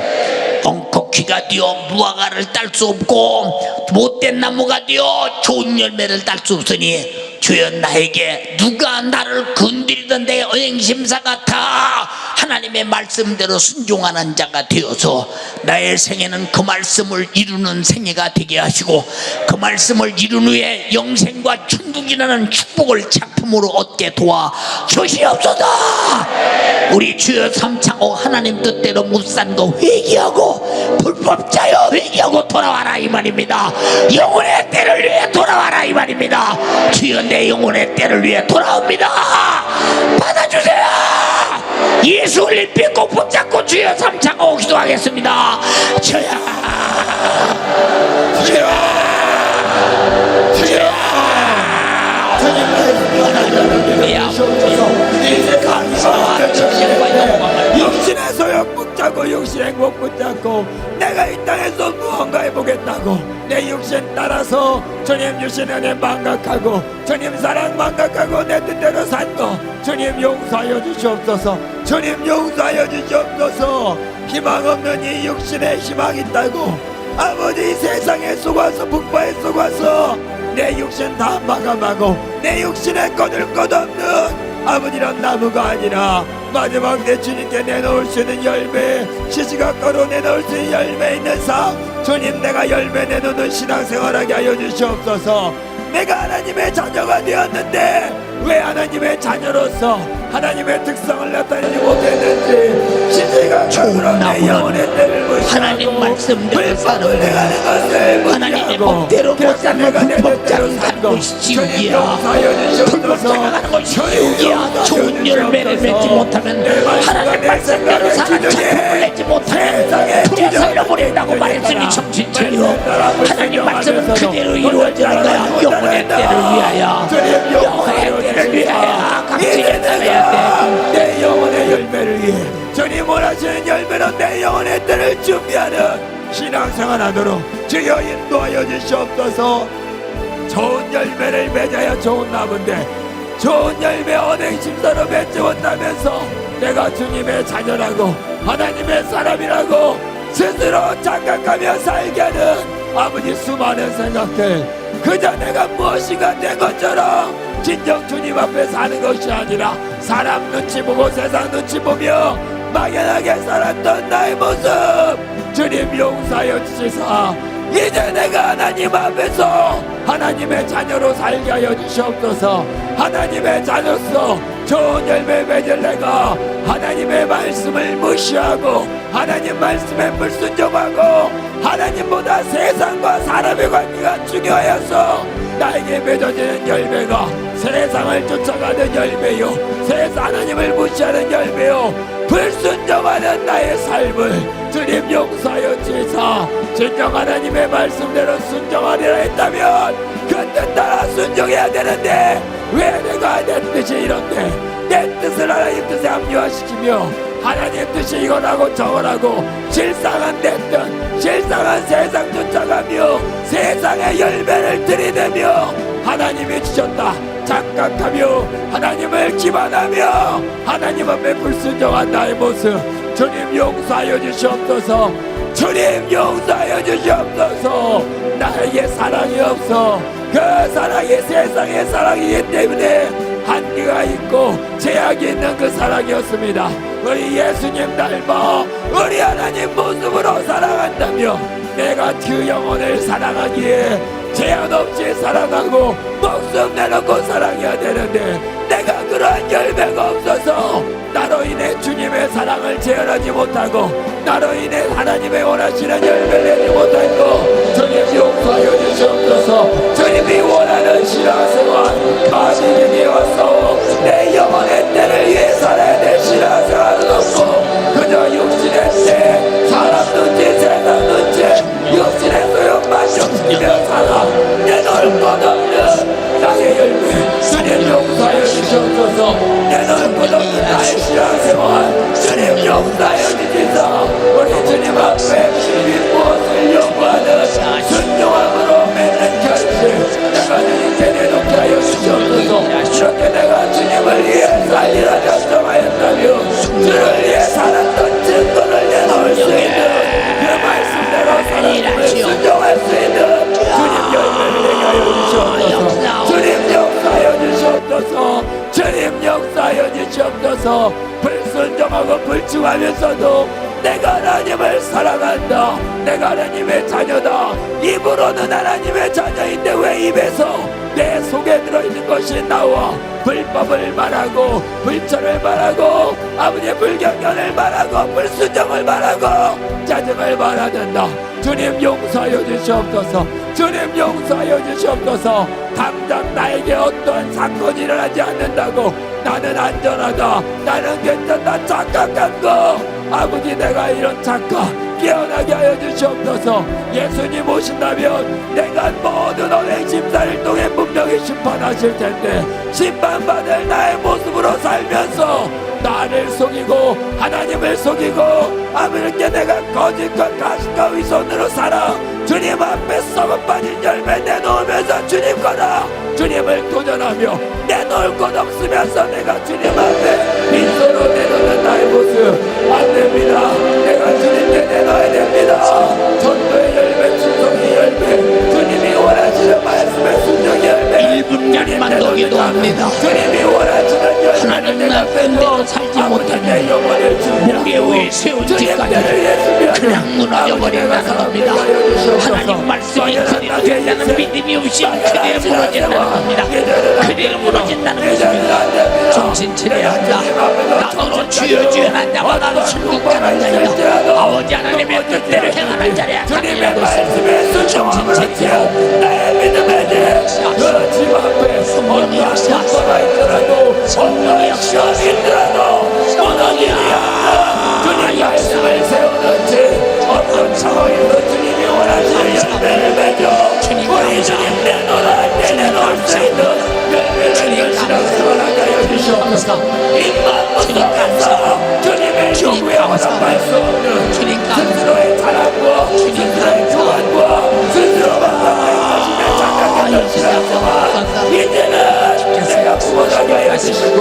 엉컥귀가 되어 무화과를 딸 수 없고 못된 나무가 되어 좋은 열매를 딸 수 없으니, 주여 나에게 누가 나를 건드리던 내 어행심사 같아 하나님의 말씀대로 순종하는 자가 되어서 나의 생애는 그 말씀을 이루는 생애가 되게 하시고, 그 말씀을 이룬 후에 영생과 천국이라는 축복을 작품으로 얻게 도와 주시옵소서. 우리 주여 삼창옥 하나님 뜻대로 묻산 거 회개하고 불법자여 회개하고 돌아와라 이 말입니다. 영혼의 때를 위해 돌아와라 이 말입니다. 주여 내 영혼의 때를 위해 돌아옵니다. 받아주세요. 예수 올림픽 꼭 붙잡고 주여 삼창옥 기도하겠습니다. 주여 주여 주여 육신의 소욕 붙잡고 육신의 행복 붙잡고 내가 이 땅에서 무언가 해보겠다고 내 육신 따라서 주님 주신 은혜 망각하고 주님 사랑 망각하고 내 뜻대로 산 거 주님 용서하여 주시옵소서. 주님 용서하여 주시옵소서. 희망 없는 이 육신에 희망 있다고 아버지 세상에 속아서 북바에 속아서 내 육신 다 마감하고 내 육신에 거둘 것 없는 아버지란 나무가 아니라 마지막 내 주님께 내놓을 수 있는 열매, 시시각거로 내놓을 수 있는 열매 있는 삶, 주님 내가 열매 내놓는 신앙생활하게 하여 주시옵소서. 내가 하나님의 자녀가 되었는데 왜 하나님의 자녀로서 하나님의 특성을 나타내지 못했는지, 시시각거로 내 영혼의 때를 무시하고 하나님 말씀대로 사는 하나님의 거 법대로 못 사는 불법자로 사는 것이 지옥이야. 불법자가 가는 것이 지옥이야. 좋은 열매를 맺지 못하면, 하나님 말씀대로 사는 작품을 내지 못하면 불에 살려버린다고 말했으니 정신 차려. 하나님 말씀은 그대로 이루어지는 거야. 영혼의 때를 위하여, 영혼의 때를 위하여 각지를 따라야 돼. 내 영혼의 열매를 위해 주님 원하시는 열매로 내 영혼의 때를 준비하는 신앙생활 하도록 주여 인도하여 주시옵소서. 좋은 열매를 맺어야 좋은 나무인데 좋은 열매 언행심사로 맺지 못하면서 내가 주님의 자녀라고 하나님의 사람이라고 스스로 착각하며 살게 하는 아버지 수많은 생각들, 그저 내가 무엇인가 된 것처럼 진정 주님 앞에 사는 것이 아니라 사람 눈치 보고 세상 눈치 보며 막연하게 살았던 나의 모습 주님 용서하여 주시사 이제 내가 하나님 앞에서 하나님의 자녀로 살게 하여 주시옵소서. 하나님의 자녀로서 좋은 열매 맺을 내가 하나님의 말씀을 무시하고 하나님 말씀에 불순종하고 하나님보다 세상과 사람의 관계가 중요하여서 나에게 맺어지는 열매가 세상을 쫓아가는 열매요, 세상 하나님을 무시하는 열매요, 불순종하는 나의 삶을 주님 용서하여 주시사 진정 하나님의 말씀대로 순종하리라 했다면 그 뜻 따라 순종해야 되는데 왜 내가 내 뜻이 이런데 내 뜻을 하나님 뜻에 합리화시키며 하나님 뜻이 이거라고 저거라고 실상은 내 뜻, 실상은 세상 쫓아가며 세상의 열매를 들이대며 하나님이 주셨다 착각하며 하나님을 기만하며 하나님 앞에 불순종한 나의 모습 주님 용서하여 주시옵소서. 주님 용서하여 주시옵소서. 나에게 사랑이 없어 그 사랑이 세상의 사랑이기 때문에 한계가 있고 제약이 있는 그 사랑이었습니다. 우리 예수님 닮아 우리 하나님 모습으로 사랑한다며 내가 그 영혼을 사랑하기에 제한 없이 사랑하고 목숨 내놓고 사랑해야 되는데 내가 그러한 열매가 없어서 나로 인해 주님의 사랑을 재현하지 못하고 나로 인해 하나님의 원하시는 열매를 내지 못하고 주님 용서하여 주시옵소서. 주님이 원하는 신앙생활 마지막에 와서 내 영혼의 때를 위해 살아야 될 신앙생활을 없고 내놓을 것 없는 나의 열매 주님 용서하여 주시옵소서. 내놓을 것 없는 나의 신앙생활 주님 용서하여 주시옵소서. 우리 주님 앞에 주님이 무엇을 요구하는 순종함으로 맺는 결실 내가 주님께 내놓게 하여 주시옵소서. 이렇게 내가 주님을 위해 살리라 결정하였다면 주를 위해 살았던 증거를 내놓을 수 있는 그 말씀대로 살아남을 순종할 수 있는 주님 열매를 내게 하여 주시옵소서. 주님 역사하여 주시옵소서. 주님 역사하여 주시옵소서. 불순종하고 불충하면서도 내가 하나님을 사랑한다, 내가 하나님의 자녀다, 입으로는 하나님의 자녀인데 왜 입에서 내 속에 들어있는 것이 나와 불법을 말하고 불철을 말하고 아버지의 불경연을 말하고 불순종을 말하고 짜증을 말하는다. 주님 용서하여 주시옵소서. 주님 용서하여 주시옵소서. 당장 나에게 어떠한 사건이 일어나지 않는다고 나는 안전하다, 나는 괜찮다 착각한 거 아버지 내가 이런 착각 깨어나게 하여 주시옵소서. 예수님 오신다면 내가 모든 언의 심사를 통해 분명히 심판하실 텐데 심판받을 나의 모습으로 살면서 나를 속이고 하나님을 속이고 아버지께 내가 거짓과 가식과 위선으로 살아 주님 앞에 썩어 빠진 열매 내놓으면서 주님 거다 주님을 도전하며 내놓을 것 없으면서 내가 주님 앞에 빈손으로 내놓는 나의 모습 안 됩니다. 내가 주님께 내놔야 됩니다. 전도의 열매, 충성의 열매, 주님이 원하시는 말씀의 순종의 열매 1분간만 더 기도합니다. 주님이 원하시는 열매를 하나님 나 뜻대로 살지 못하면 목에 위에 세운 집까지 그냥 무너져버린다는 겁니다. 하나님 말씀이 그대로 된다는 믿음이 없이면 그대로 무너진다는 겁니다. 그대로 무너진다는 것입니다. 정신 차려야 한다. 나더러 주여 주여 한 자마다 순국하는 자이다. 아버지 하나님의 뜻대로 행하는 자리야. 주님의 말씀에 순종하면서 나의 믿음에 대해 집 앞에 성령의 역사, 어떠한 있더라도 성령의 역사, 있더라도 무너지리라. 주님 말씀을 세우는지 어떤 상황에서 주님이 원하시는 열매를 맺어 우리 주님 내놓으라 할 때 내놓을 수 있는 열매를 신앙생활 하게 하여 주시옵소서. 입만 못하면서 주님의 요구에 허락할 수 없는 스스로의 자랑과 스스로의 교환과 스스로만 생각하시며 착각했던 신앙생활 이제는 내가 부모하게 하여 주시고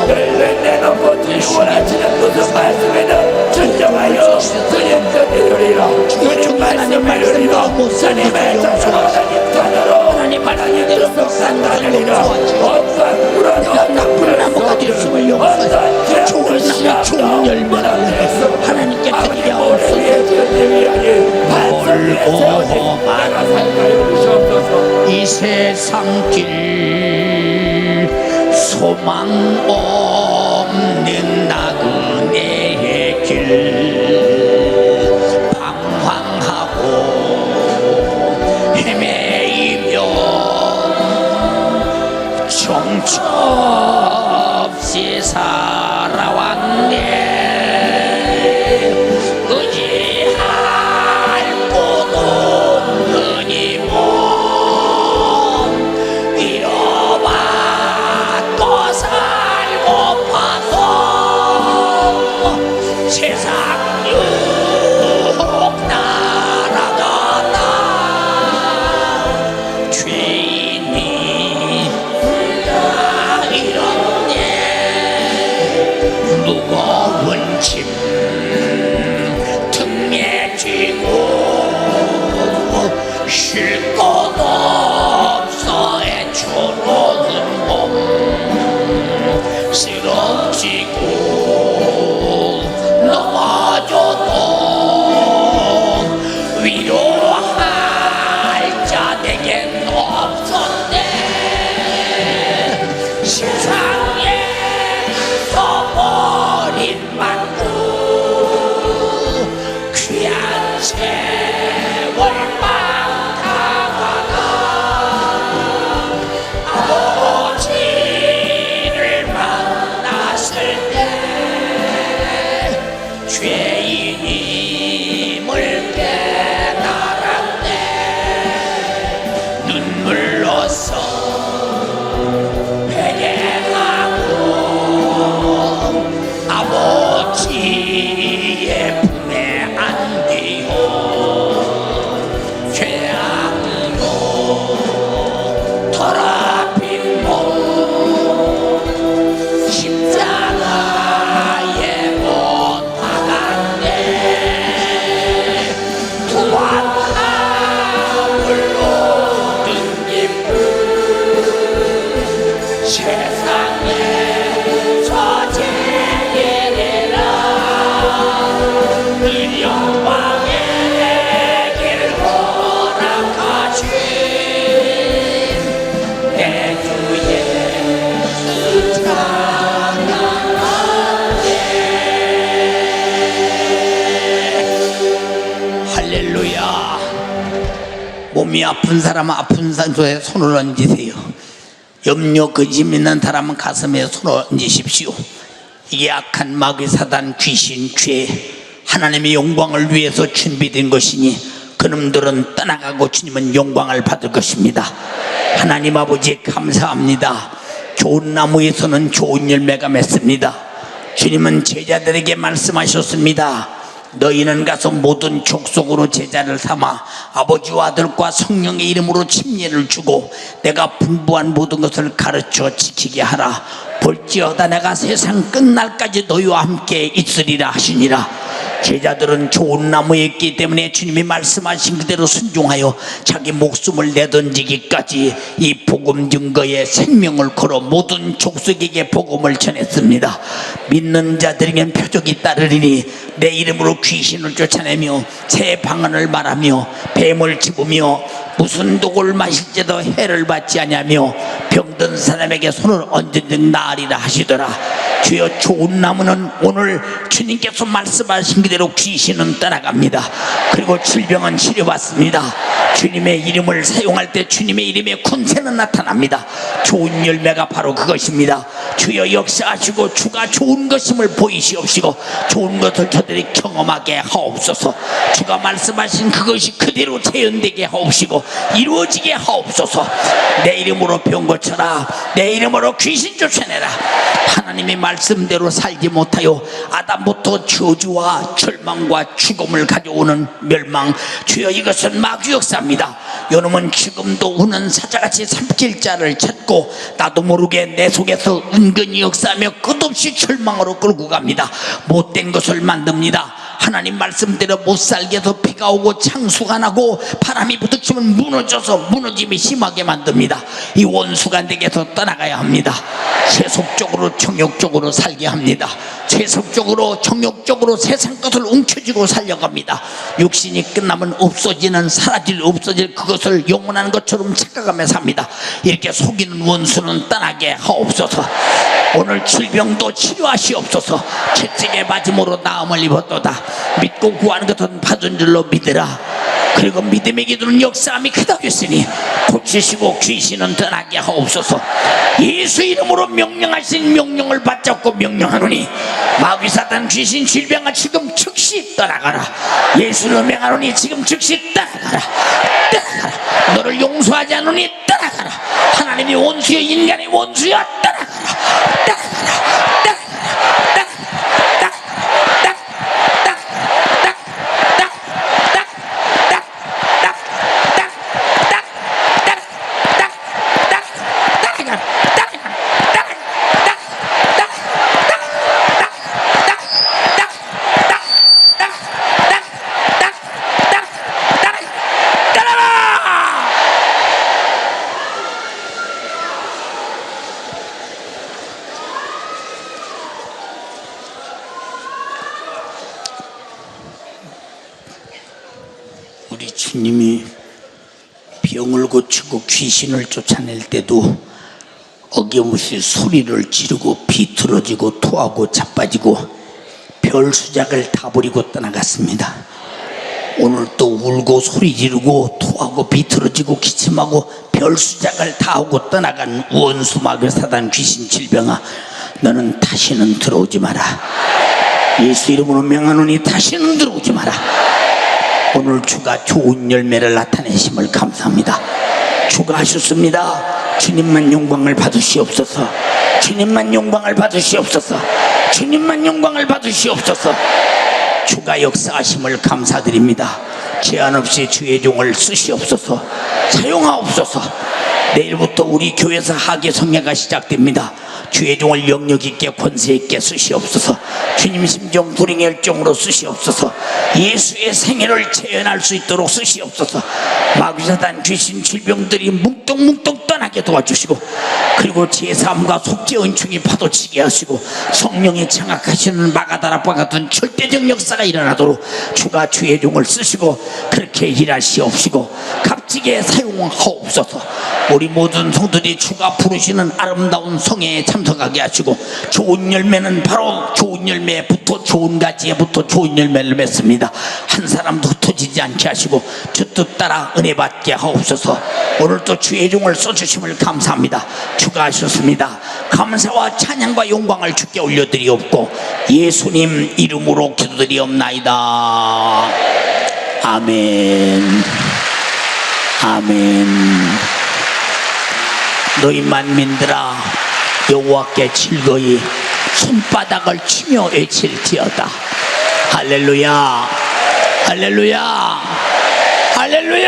열매 내놓고 주님 원하시는 무슨 말씀이든 순종하여 주님 뜻이루리라. 주님 말씀을 이루리라. 주님의 자녀로 하나님 자녀로 하나님 뜻을 산다리라. 어떤 불안도 나무가 되었음을 용서하여 좋은 나무 좋은 열매를 하나님께 드리려 올고 이 세상 길 소망 없는 나그네의 길 방황하고 헤매이며 정처 없이 살아왔네. 의지할 곳 없는 이 몸 잃어봐 또 살고파서 세상 유혹 날아가나 죄인이 이렇네. 무거운 짐 등에 쥐고 쉴 곳 없어 애초로는 몸 쓰러지고 넘어져도 위로할 자 내겐 없었네. 세상에 써버린 만두 귀한 세월 많다가 몸이 아픈 사람은 아픈 산소에 손을 얹으세요. 염려 근심 있는 사람은 가슴에 손을 얹으십시오. 이게 악한 마귀 사단 귀신 죄 하나님의 영광을 위해서 준비된 것이니 그놈들은 떠나가고 주님은 영광을 받을 것입니다. 하나님 아버지 감사합니다. 좋은 나무에서는 좋은 열매가 맺습니다. 주님은 제자들에게 말씀하셨습니다. 너희는 가서 모든 족속으로 제자를 삼아 아버지와 아들과 성령의 이름으로 침례를 주고 내가 분부한 모든 것을 가르쳐 지키게 하라. 볼지어다 내가 세상 끝날까지 너희와 함께 있으리라 하시니라. 제자들은 좋은 나무에 있기 때문에 주님이 말씀하신 그대로 순종하여 자기 목숨을 내던지기까지 이 복음 증거에 생명을 걸어 모든 족속에게 복음을 전했습니다. 믿는 자들에겐 표적이 따르리니 내 이름으로 귀신을 쫓아내며 새 방언을 말하며 뱀을 집으며 무슨 독을 마실지도 해를 받지 아니하며 병든 사람에게 손을 얹은 나으리라 하시더라. 주여 좋은 나무는 오늘 주님께서 말씀하신 그대로 귀신은 떠나갑니다. 그리고 질병은 치료받습니다. 주님의 이름을 사용할 때 주님의 이름의 권세는 나타납니다. 좋은 열매가 바로 그것입니다. 주여 역사하시고 주가 좋은 것임을 보이시옵시고 좋은 것을 저들이 경험하게 하옵소서. 주가 말씀하신 그것이 그대로 재현되게 하옵시고 이루어지게 하옵소서. 내 이름으로 병 고쳐라. 내 이름으로 귀신 쫓아내라. 하나님의 말씀대로 살지 못하여 아담부터 저주와 절망과 죽음을 가져오는 멸망, 주여 이것은 마귀 역사입니다. 요놈은 지금도 우는 사자같이 삼킬 자를 찾고 나도 모르게 내 속에서 은근히 역사하며 끝없이 절망으로 끌고 갑니다. 못된 것을 만듭니다. 하나님 말씀대로 못살게 해서 비가 오고 창수가 나고 바람이 부딪히면 무너져서 무너짐이 심하게 만듭니다. 이 원수가 내게서 떠나가야 합니다. 세속적으로 정욕적으로 살게 합니다. 세속적으로 정욕적으로 세상 것을 움켜쥐고 살려갑니다. 육신이 끝나면 없어지는 사라질 없어질 그것을 영원한 것처럼 착각하며 삽니다. 이렇게 속이는 원수는 떠나게 하옵소서. 오늘 질병도 치료하시옵소서. 채찍의 맞음으로 나음을 입었도다. 믿고 구하는 것은 받은 줄로 믿으라. 그리고 믿음의 기도는 역사함이 크다고 했으니 고치시고 귀신은 떠나게 하옵소서. 예수 이름으로 명령하신 명령을 받잡고 명령하노니 마귀 사단 귀신 질병아 지금 즉시 떠나가라. 예수를 명하노니 지금 즉시 떠나가라. 떠나가라. 너를 용서하지 않으니 떠나가라. 하나님이 원수여 인간의 원수여 떠나가라. 우리 주님이 병을 고치고 귀신을 쫓아낼 때도 어김없이 소리를 지르고 비틀어지고 토하고 자빠지고 별 수작을 다 버리고 떠나갔습니다. 오늘 또 울고 소리 지르고 토하고 비틀어지고 기침하고 별 수작을 다 하고 떠나간 원수 마귀 사단 귀신 질병아, 너는 다시는 들어오지 마라. 예수 이름으로 명하노니 다시는 들어오지 마라. 오늘 주가 좋은 열매를 나타내심을 감사합니다. 주가 하셨습니다. 주님만 영광을 받으시옵소서. 주님만 영광을 받으시옵소서. 주님만 영광을 받으시옵소서. 주가 역사하심을 감사드립니다. 제한 없이 주의 종을 쓰시옵소서. 사용하옵소서. 내일부터 우리 교회에서 하계 성회가 시작됩니다. 주의 종을 영역 있게 권세 있게 쓰시옵소서. 주님 심정 불행 열정으로 쓰시옵소서. 예수의 생애를 재현할 수 있도록 쓰시옵소서. 마귀사단 귀신 질병들이 뭉뚱뭉뚱 떠나게 도와주시고, 그리고 제3과 속죄 은총이 파도치게 하시고 성령이 장악하시는 마가다라파 같은 절대적 역사가 일어나도록 주가 주의 종을 쓰시고 그렇게 일하시옵시고 값지게 사용하옵소서. 우리 모든 성도들이 주가 부르시는 아름다운 성회에 참석하게 하시고 좋은 열매는 바로 좋은 열매부터 좋은 가지에부터 좋은 열매를 맺습니다. 한 사람도 터지지 않게 하시고 주 뜻 따라 은혜 받게 하옵소서. 오늘 또 주의 종을 써주심을 감사합니다. 주가 하셨습니다. 감사와 찬양과 영광을 주께 올려드리옵고 예수님 이름으로 기도드리옵나이다. 아멘. 아멘. 너희 만민들아 여호와께 즐거이 손바닥을 치며 외칠지어다. 할렐루야, 할렐루야, 할렐루야.